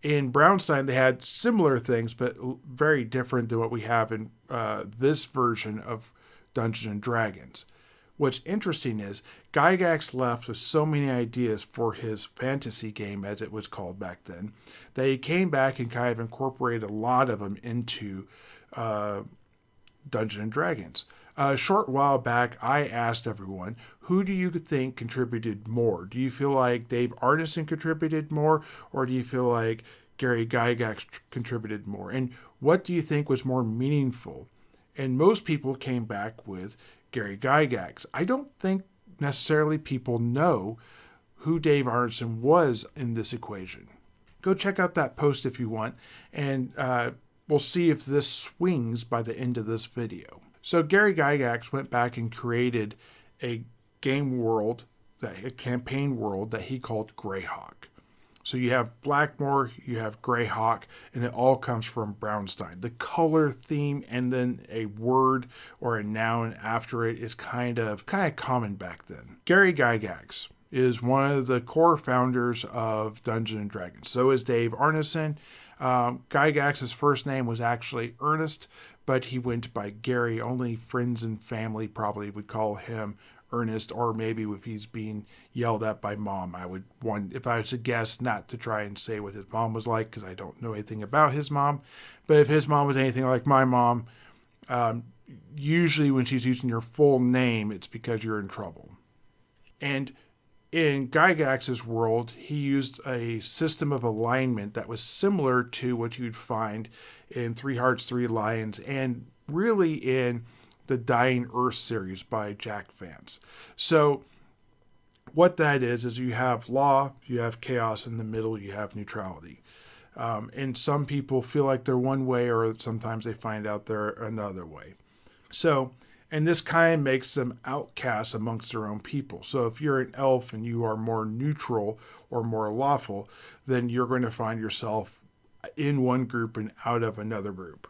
In Brownstein, they had similar things, but very different than what we have in this version of Dungeons and Dragons. What's interesting is Gygax left with so many ideas for his fantasy game, as it was called back then, that he came back and kind of incorporated a lot of them into Dungeons and Dragons. A short while back, I asked everyone, who do you think contributed more? Do you feel like Dave Arneson contributed more, or do you feel like Gary Gygax contributed more? And what do you think was more meaningful? And most people came back with Gary Gygax. I don't think necessarily people know who Dave Arneson was in this equation. Go check out that post if you want, and we'll see if this swings by the end of this video. So Gary Gygax went back and created a game world, a campaign world that he called Greyhawk. So you have Blackmore, you have Greyhawk, and it all comes from Brownstein. The color theme and then a word or a noun after it is kind of common back then. Gary Gygax is one of the core founders of Dungeons and Dragons. So is Dave Arneson. Gygax's first name was actually Ernest, but he went by Gary. Only friends and family probably would call him Ernest, or maybe if he's being yelled at by mom, if I was to guess, not to try and say what his mom was like, because I don't know anything about his mom. But if his mom was anything like my mom, usually when she's using your full name, it's because you're in trouble. And in Gygax's world, he used a system of alignment that was similar to what you'd find in Three Hearts, Three Lions, and really in the Dying Earth series by Jack Vance. So what that is you have law, you have chaos, in the middle you have neutrality. And some people feel like they're one way, or sometimes they find out they're another way. So, and this kind of makes them outcasts amongst their own people. So if you're an elf and you are more neutral or more lawful, then you're going to find yourself in one group and out of another group.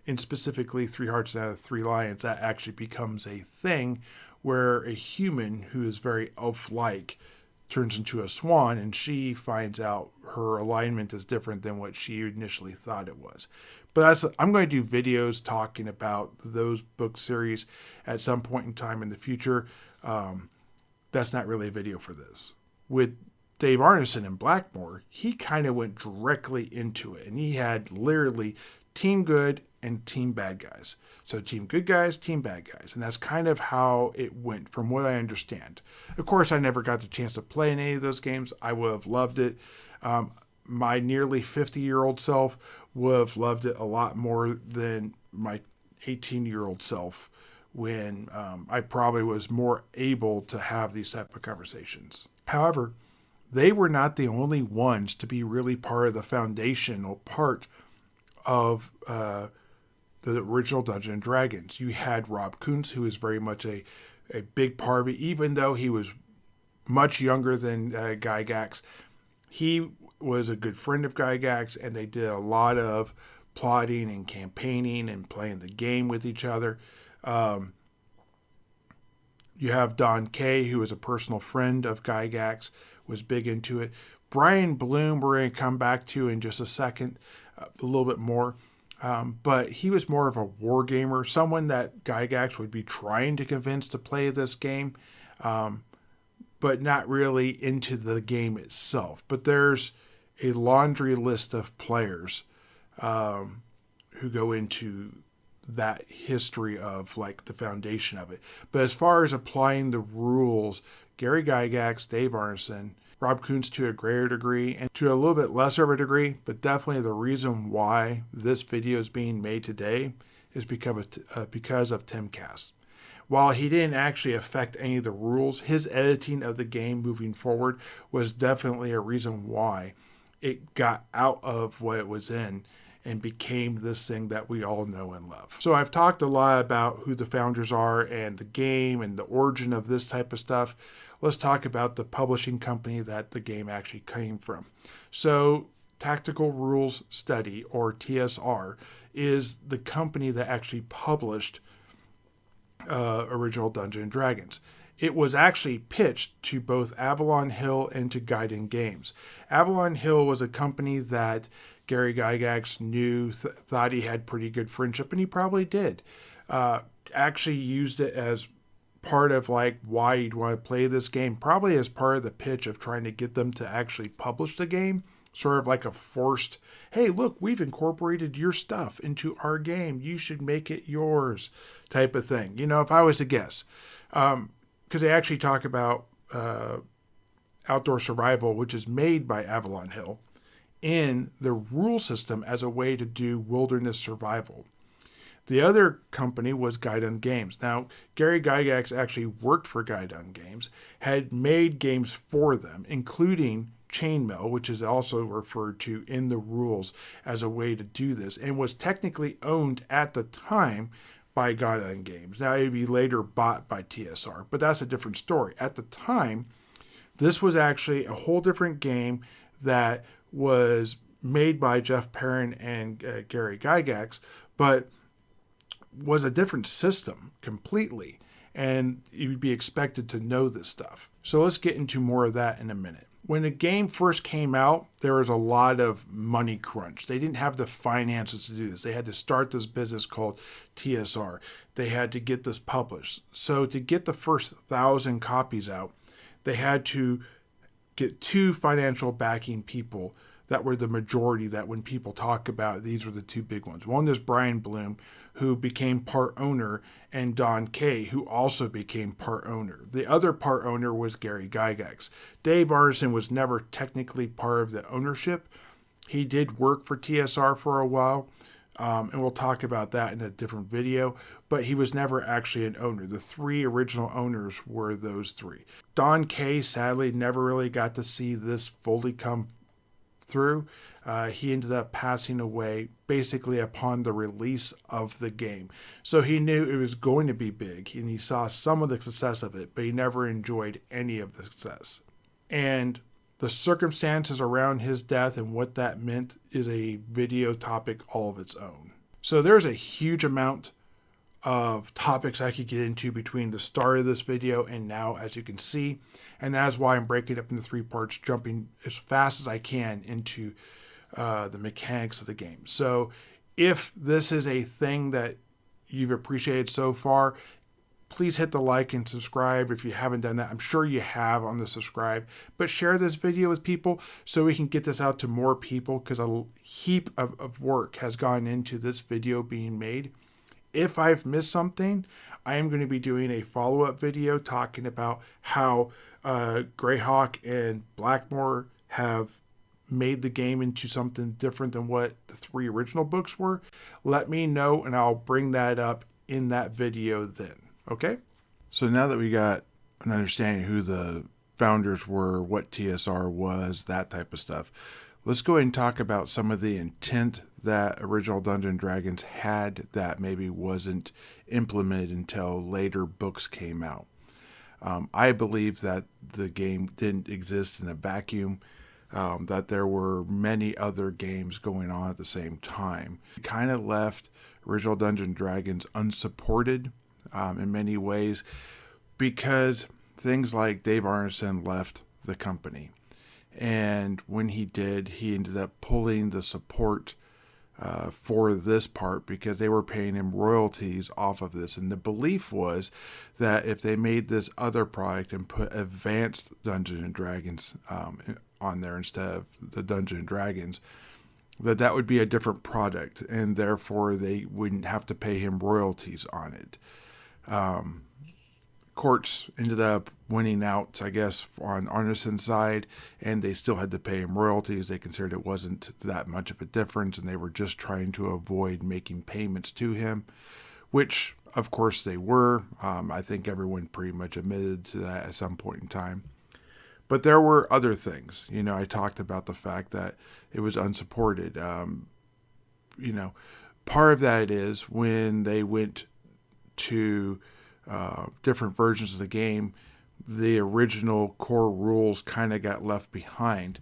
And specifically, 3 Hearts Out of 3 Lions, that actually becomes a thing where a human who is very elf-like turns into a swan, and she finds out her alignment is different than what she initially thought it was. But I'm going to do videos talking about those book series at some point in time in the future. That's not really a video for this. With Dave Arneson in Blackmore, he kind of went directly into it, and he had literally team good and team bad guys. So team good guys, team bad guys. And that's kind of how it went from what I understand. Of course, I never got the chance to play in any of those games. I would have loved it. My nearly 50-year-old self would have loved it a lot more than my 18-year-old self, when I probably was more able to have these type of conversations. However, they were not the only ones to be really part of the foundational part of the original Dungeons & Dragons. You had Rob Kuntz, who was very much a big part of it, even though he was much younger than Gygax. He was a good friend of Gygax, and they did a lot of plotting and campaigning and playing the game with each other. You have Don Kay, who was a personal friend of Gygax, was big into it. Brian Bloom, we're going to come back to in just a second, a little bit more. But he was more of a war gamer, someone that Gygax would be trying to convince to play this game, but not really into the game itself. But there's a laundry list of players who go into that history of like the foundation of it. But as far as applying the rules, Gary Gygax, Dave Arneson, Rob Kuntz to a greater degree, and to a little bit lesser of a degree, but definitely the reason why this video is being made today is because of Tim Cass. While he didn't actually affect any of the rules, his editing of the game moving forward was definitely a reason why it got out of what it was in and became this thing that we all know and love. So I've talked a lot about who the founders are and the game and the origin of this type of stuff. Let's talk about the publishing company that the game actually came from. So Tactical Rules Study, or TSR, is the company that actually published original Dungeons & Dragons. It was actually pitched to both Avalon Hill and to Gaiden Games. Avalon Hill was a company that Gary Gygax knew, thought he had pretty good friendship, and he probably did. Actually used it as part of like why you'd want to play this game, probably as part of the pitch of trying to get them to actually publish the game, sort of like a forced, hey, look, we've incorporated your stuff into our game, you should make it yours type of thing. You know, if I was to guess, because they actually talk about Outdoor Survival, which is made by Avalon Hill, in the rule system as a way to do wilderness survival. The other company was Gaiden Games. Now, Gary Gygax actually worked for Gaiden Games, had made games for them, including Chainmail, which is also referred to in the rules as a way to do this, and was technically owned at the time by Gaiden Games. Now, it would be later bought by TSR, but that's a different story. At the time, this was actually a whole different game that was made by Jeff Perrin and Gary Gygax, but was a different system completely, and you'd be expected to know this stuff. So let's get into more of that in a minute. When the game first came out, there was a lot of money crunch. They didn't have the finances to do this. They had to start this business called TSR. They had to get this published. So to get the first 1,000 copies out, they had to get 2 financial backing people that were the majority, that when people talk about, these were the 2 big ones. One is Brian Bloom, who became part owner, and Don Kay, who also became part owner. The other part owner was Gary Gygax. Dave Arneson was never technically part of the ownership. He did work for TSR for a while, And we'll talk about that in a different video, but he was never actually an owner. The three original owners were those three. Don Kay sadly never really got to see this fully come through. He ended up passing away basically upon the release of the game. So he knew it was going to be big, and he saw some of the success of it, but he never enjoyed any of the success. And the circumstances around his death and what that meant is a video topic all of its own. So there's a huge amount of topics I could get into between the start of this video and now, as you can see. And that's why I'm breaking it up into 3 parts, jumping as fast as I can into the mechanics of the game. So if this is a thing that you've appreciated so far, please hit the like and subscribe if you haven't done that. I'm sure you have on the subscribe, but share this video with people so we can get this out to more people, because a heap of work has gone into this video being made. If I've missed something, I am going to be doing a follow-up video talking about how Greyhawk and Blackmore have made the game into something different than what the 3 original books were. Let me know and I'll bring that up in that video then. Okay? So now that we got an understanding who the founders were, what TSR was, that type of stuff, let's go ahead and talk about some of the intent that original Dungeons & Dragons had that maybe wasn't implemented until later books came out. I believe that the game didn't exist in a vacuum, that there were many other games going on at the same time. It kind of left original Dungeons & Dragons unsupported in many ways, because things like Dave Arneson left the company. And when he did, he ended up pulling the support for this part because they were paying him royalties off of this. And the belief was that if they made this other product and put advanced Dungeons and Dragons on there instead of the Dungeons and Dragons, that would be a different product, and therefore they wouldn't have to pay him royalties on it. Courts ended up winning out, I guess, on Arneson's side, and they still had to pay him royalties. They considered it wasn't that much of a difference, and they were just trying to avoid making payments to him, which, of course, they were. I think everyone pretty much admitted to that at some point in time. But there were other things. I talked about the fact that it was unsupported. Part of that is when they went to different versions of the game, the original core rules kind of got left behind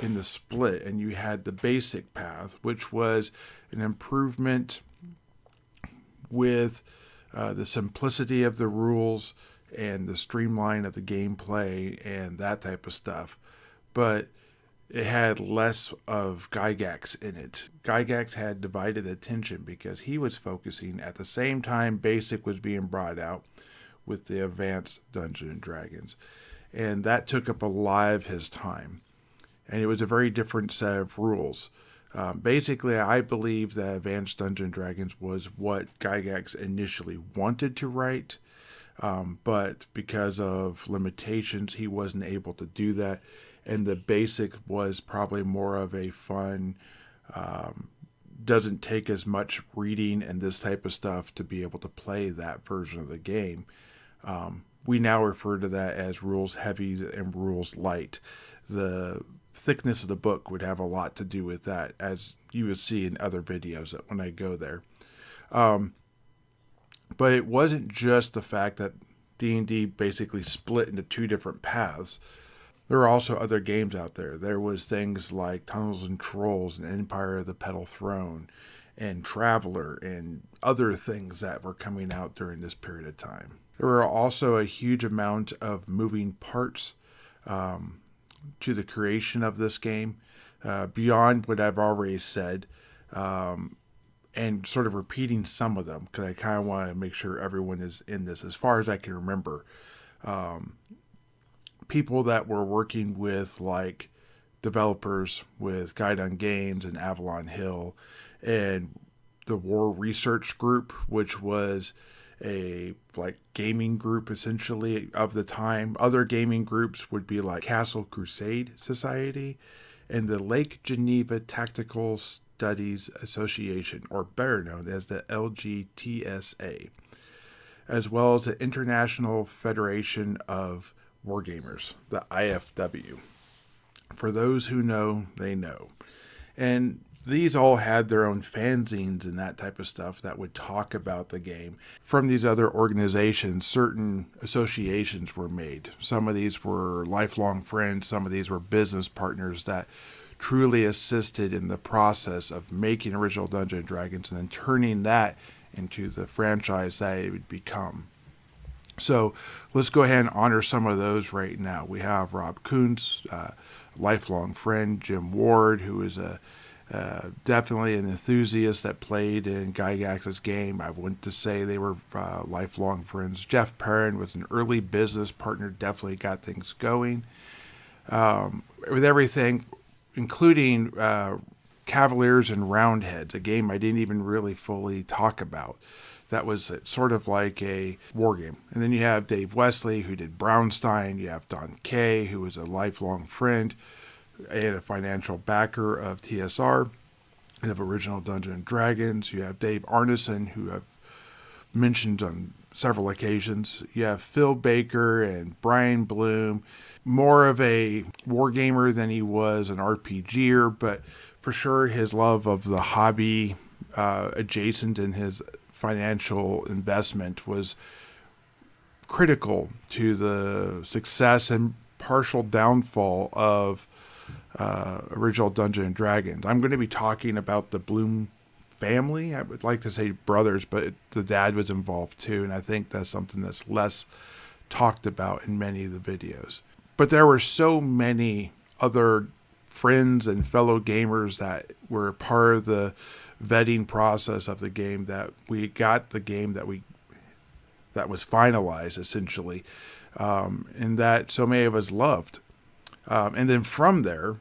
in the split, and you had the basic path, which was an improvement with the simplicity of the rules and the streamline of the gameplay and that type of stuff. But it had less of Gygax in it. Gygax had divided attention because he was focusing at the same time Basic was being brought out with the advanced Dungeons and Dragons. And that took up a lot of his time. And it was a very different set of rules. Basically, I believe that Advanced Dungeons and Dragons was what Gygax initially wanted to write. But because of limitations, he wasn't able to do that. And the Basic was probably more of a fun, doesn't take as much reading and this type of stuff to be able to play that version of the game. We now refer to that as rules heavy and rules light. The thickness of the book would have a lot to do with that, as you would see in other videos when I go there. But it wasn't just the fact that D&D basically split into 2 different paths. There were also other games out there. There was things like Tunnels and Trolls and Empire of the Petal Throne and Traveler and other things that were coming out during this period of time. There were also a huge amount of moving parts to the creation of this game, beyond what I've already said, and sort of repeating some of them because I kind of want to make sure everyone is in this as far as I can remember. People that were working with, like, developers with Guidon Games and Avalon Hill and the War Research Group, which was a gaming group essentially of the time. Other gaming groups would be like Castle Crusade Society and the Lake Geneva Tactical Studies Association, or better known as the LGTSA, as well as the International Federation of Wargamers, the IFW. For those who know, they know. And these all had their own fanzines and that type of stuff that would talk about the game. From these other organizations, certain associations were made. Some of these were lifelong friends, some of these were business partners that truly assisted in the process of making original Dungeons and Dragons and then turning that into the franchise that it would become. So let's go ahead and honor some of those right now. We have Rob Kuntz, lifelong friend, Jim Ward, who is definitely an enthusiast that played in Gygax's game. I wouldn't to say they were lifelong friends. Jeff Perrin was an early business partner, definitely got things going. With everything, including Cavaliers and Roundheads, a game I didn't even really fully talk about. That was sort of like a war game. And then you have Dave Wesley, who did Brownstein. You have Don Kay, who was a lifelong friend and a financial backer of TSR and of original Dungeons and Dragons. You have Dave Arneson, who I've mentioned on several occasions. You have Phil Baker and Brian Bloom, more of a wargamer than he was an RPGer, but for sure his love of the hobby adjacent in his financial investment was critical to the success and partial downfall of original Dungeons and Dragons. I'm going to be talking about the Bloom family. I would like to say brothers, but the dad was involved too, and I think that's something that's less talked about in many of the videos. But there were so many other friends and fellow gamers that were part of the vetting process of the game that we got the game that was finalized essentially, and that so many of us loved. And then from there,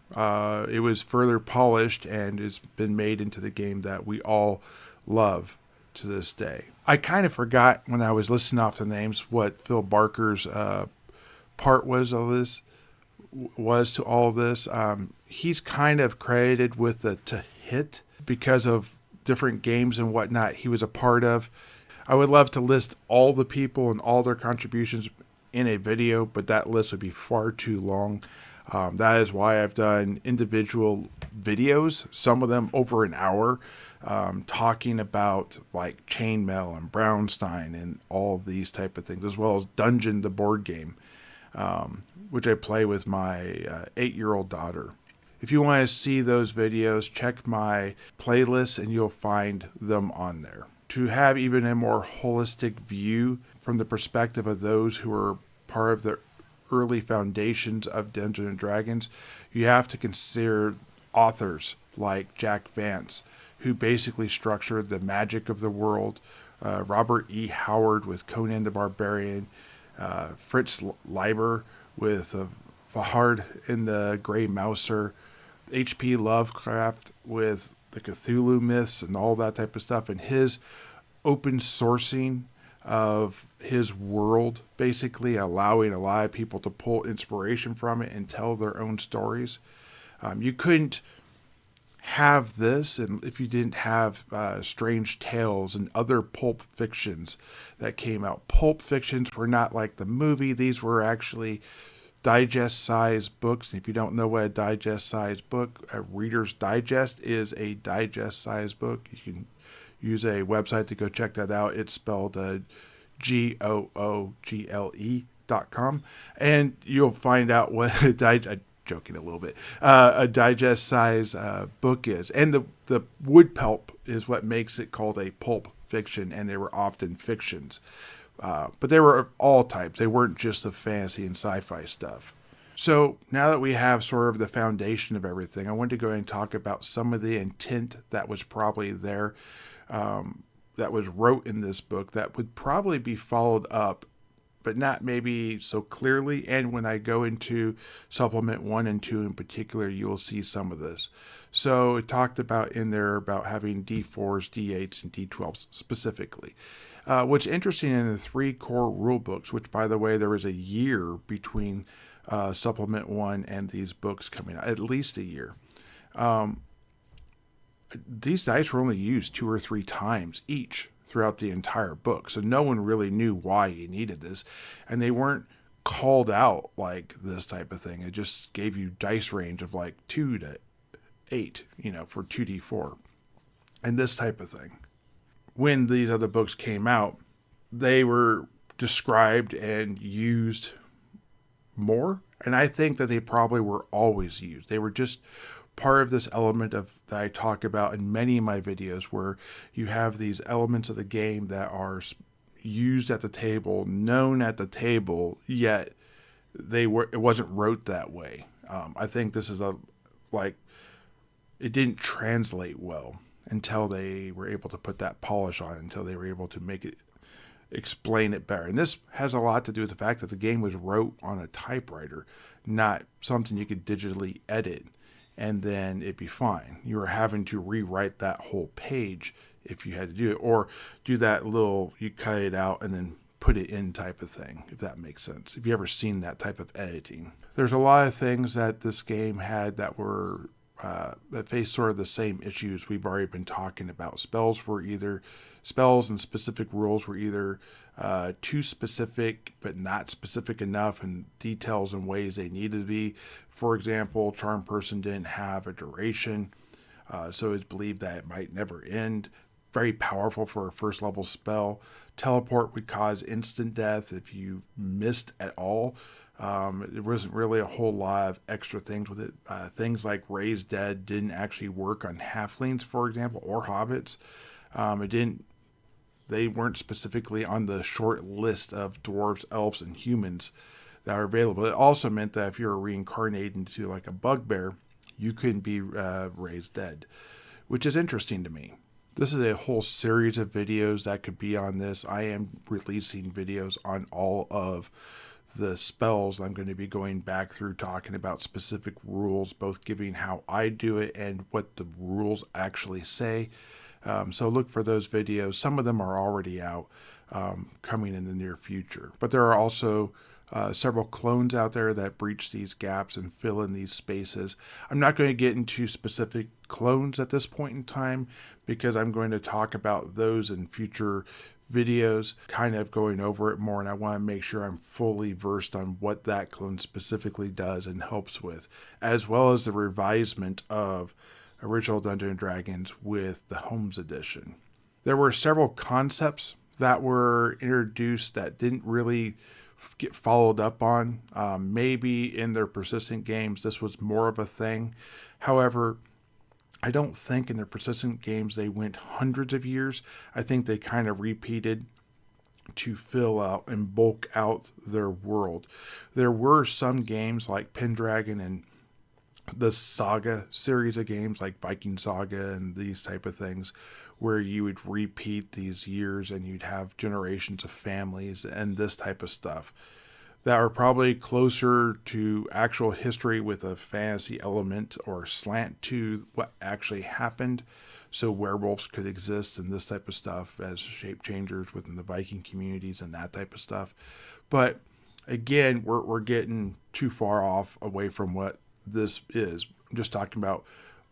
it was further polished and it's been made into the game that we all love to this day. I kind of forgot when I was listing off the names what Phil Barker's part was to all of this. He's kind of credited with the to hit because of different games and whatnot he was a part of. I would love to list all the people and all their contributions in a video, but that list would be far too long. That is why I've done individual videos, some of them over an hour, talking about like Chainmail and Brownstein and all these type of things, as well as Dungeon, the board game, which I play with my 8-year-old daughter. If you want to see those videos, check my playlist and you'll find them on there. To have even a more holistic view from the perspective of those who are part of the early foundations of Dungeons and Dragons, you have to consider authors like Jack Vance, who basically structured the magic of the world, Robert E. Howard with Conan the Barbarian, Fritz Leiber with Fahard in the Grey Mouser, H.P. Lovecraft with the Cthulhu myths and all that type of stuff, and his open sourcing of his world, basically allowing a lot of people to pull inspiration from it and tell their own stories. You couldn't have this and if you didn't have Strange Tales and other pulp fictions that came out. Pulp fictions were not like the movie. These were actually digest-sized books. And if you don't know what a digest-sized book, a Reader's Digest is a digest-sized book. You can use a website to go check that out. It's spelled google.com, and you'll find out what a joking a little bit, a digest-size book is. And the wood pulp is what makes it called a pulp fiction, and they were often fictions. But they were all types. They weren't just the fantasy and sci-fi stuff. So now that we have sort of the foundation of everything, I wanted to go ahead and talk about some of the intent that was probably there, that was wrote in this book that would probably be followed up, but not maybe so clearly. And when I go into supplement 1 and 2 in particular, you will see some of this. So it talked about in there about having D4s, D8s, and D12s specifically. What's interesting in the 3 core rule books, which by the way, there was a year between supplement 1 and these books coming out, at least a year. These dice were only used 2 or 3 times each throughout the entire book, so no one really knew why you needed this, and they weren't called out like this type of thing. It just gave you dice range of like 2 to 8, for 2d4 and this type of thing. When these other books came out, they were described and used more, and I think that they probably were always used. They were just part of this element of that I talk about in many of my videos, where you have these elements of the game that are used at the table, known at the table, yet it wasn't wrote that way. I think this is it didn't translate well until they were able to put that polish on it, until they were able to make it explain it better. And this has a lot to do with the fact that the game was wrote on a typewriter, not something you could digitally edit and then it'd be fine. You were having to rewrite that whole page if you had to do it, or do that you cut it out and then put it in type of thing, if that makes sense. If you ever seen that type of editing. There's a lot of things that this game had that were that faced sort of the same issues we've already been talking about. Spells and specific rules were either too specific but not specific enough in details and ways they needed to be. For example, Charm Person didn't have a duration, so it's believed that it might never end. Very powerful for a first level spell. Teleport would cause instant death if you missed at all. There wasn't really a whole lot of extra things with it. Things like Raise Dead didn't actually work on halflings, for example, or hobbits. They weren't specifically on the short list of dwarves, elves, and humans that are available. It also meant that if you were reincarnated into like a bugbear, you couldn't be raised dead, which is interesting to me. This is a whole series of videos that could be on this. I am releasing videos on all of the spells. I'm going to be going back through talking about specific rules, both giving how I do it and what the rules actually say. So look for those videos. Some of them are already out, coming in the near future. But there are also several clones out there that breach these gaps and fill in these spaces. I'm not going to get into specific clones at this point in time because I'm going to talk about those in future videos, kind of going over it more, and I want to make sure I'm fully versed on what that clone specifically does and helps with, as well as the revisement of original Dungeons & Dragons with the Homes Edition. There were several concepts that were introduced that didn't really get followed up on. Maybe in their persistent games this was more of a thing. However, I don't think in their persistent games they went hundreds of years. I think they kind of repeated to fill out and bulk out their world. There were some games like Pendragon and the Saga series of games like Viking Saga and these type of things where you would repeat these years and you'd have generations of families and this type of stuff that are probably closer to actual history with a fantasy element or slant to what actually happened. So werewolves could exist and this type of stuff as shape changers within the Viking communities and that type of stuff. But again, we're getting too far off away from what this is. I'm just talking about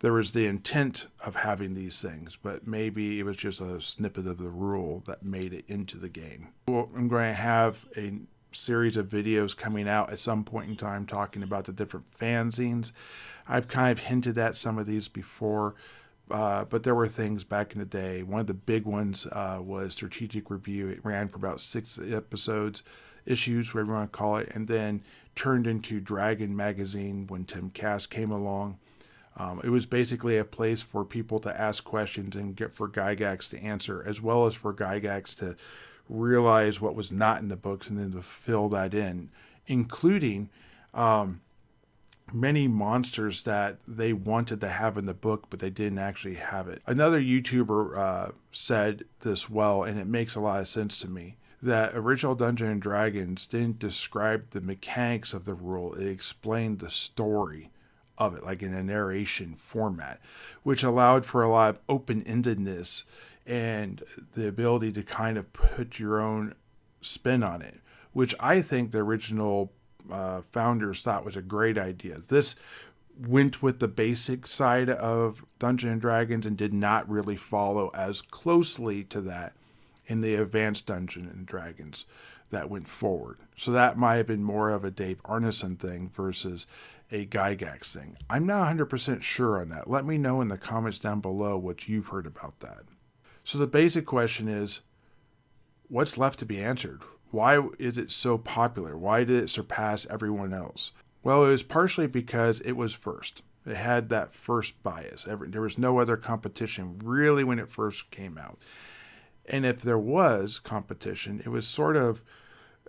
there was the intent of having these things, but maybe it was just a snippet of the rule that made it into the game. Well, I'm going to have a series of videos coming out at some point in time talking about the different fanzines. I've kind of hinted at some of these before, but there were things back in the day. One of the big ones was Strategic Review. It ran for about 6 issues, whatever you want to call it, and then turned into Dragon Magazine when Tim Cass came along. It was basically a place for people to ask questions and get for Gygax to answer, as well as for Gygax to realize what was not in the books and then to fill that in, including many monsters that they wanted to have in the book, but they didn't actually have it. Another YouTuber said this well, and it makes a lot of sense to me, that original Dungeons & Dragons didn't describe the mechanics of the rule. It explained the story of it, like in a narration format, which allowed for a lot of open-endedness and the ability to kind of put your own spin on it, which I think the original founders thought was a great idea. This went with the basic side of Dungeons and Dragons and did not really follow as closely to that in the advanced Dungeons and Dragons that went forward. So that might have been more of a Dave Arneson thing versus a Gygax thing. I'm not 100% sure on that. Let me know in the comments down below what you've heard about that. So the basic question is, what's left to be answered? Why is it so popular? Why did it surpass everyone else? Well, it was partially because it was first. It had that first bias. There was no other competition really when it first came out. And if there was competition, it was sort of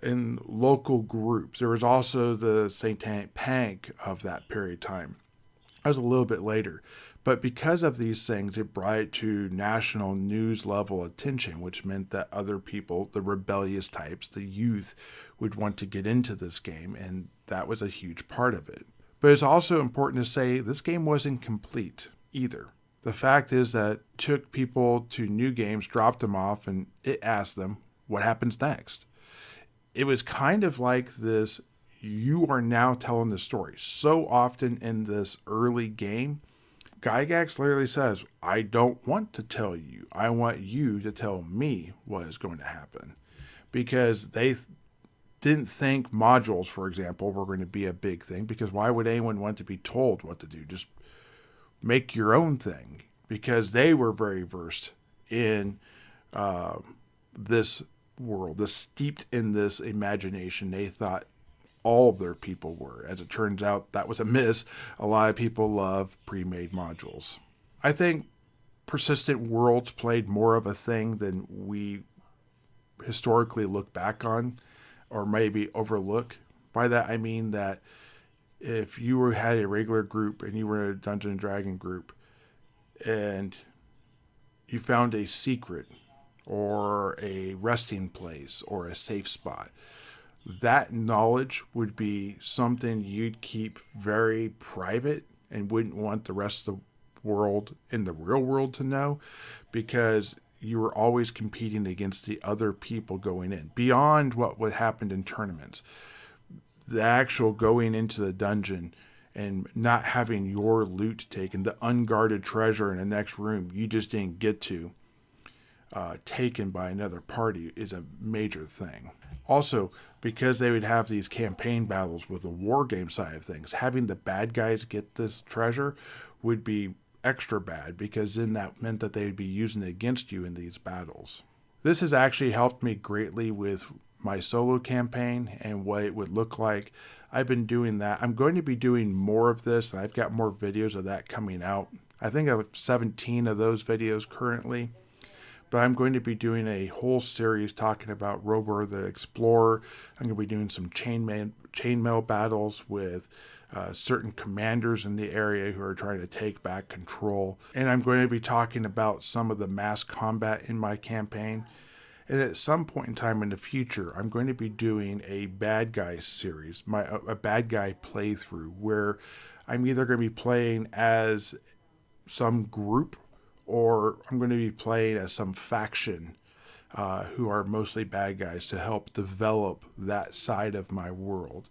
in local groups. There was also the Satanic Panic of that period of time. That was a little bit later. But because of these things, it brought it to national news level attention, which meant that other people, the rebellious types, the youth, would want to get into this game, and that was a huge part of it. But it's also important to say this game wasn't complete either. The fact is that it took people to new games, dropped them off, and it asked them, what happens next? It was kind of like this, you are now telling the story. So often in this early game, Gygax literally says, I don't want to tell you. I want you to tell me what is going to happen. Because they didn't think modules, for example, were going to be a big thing. Because why would anyone want to be told what to do? Just make your own thing. Because they were very versed in this world, steeped in this imagination. They thought all of their people were. As it turns out, that was a miss. A lot of people love pre-made modules. I think persistent worlds played more of a thing than we historically look back on or maybe overlook. By that I mean that if you had a regular group and you were in a Dungeons and Dragon group and you found a secret or a resting place or a safe spot, that knowledge would be something you'd keep very private and wouldn't want the rest of the world in the real world to know, because you were always competing against the other people going in. Beyond what happened in tournaments, the actual going into the dungeon and not having your loot taken, the unguarded treasure in the next room you just didn't get to, taken by another party, is a major thing. Also, because they would have these campaign battles with the war game side of things, having the bad guys get this treasure would be extra bad, because then that meant that they would be using it against you in these battles. This has actually helped me greatly with my solo campaign and what it would look like. I've been doing that. I'm going to be doing more of this, and I've got more videos of that coming out. I think I have 17 of those videos currently. But I'm going to be doing a whole series talking about Rover the Explorer. I'm going to be doing some chainmail battles with certain commanders in the area who are trying to take back control. And I'm going to be talking about some of the mass combat in my campaign. And at some point in time in the future, I'm going to be doing a bad guy series, a bad guy playthrough, where I'm either going to be playing as some group, or I'm going to be playing as some faction who are mostly bad guys to help develop that side of my world.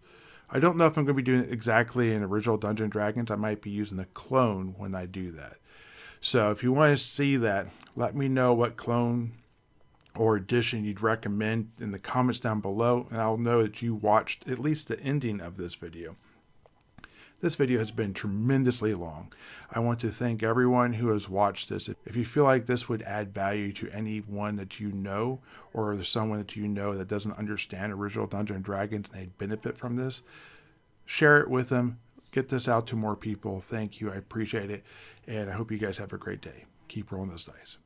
I don't know if I'm going to be doing it exactly in original Dungeons & Dragons. I might be using a clone when I do that. So if you want to see that, let me know what clone or edition you'd recommend in the comments down below, and I'll know that you watched at least the ending of this video. This video has been tremendously long. I want to thank everyone who has watched this. If you feel like this would add value to anyone that you know, or there's someone that you know that doesn't understand original Dungeons & Dragons and they'd benefit from this, share it with them. Get this out to more people. Thank you. I appreciate it. And I hope you guys have a great day. Keep rolling those dice.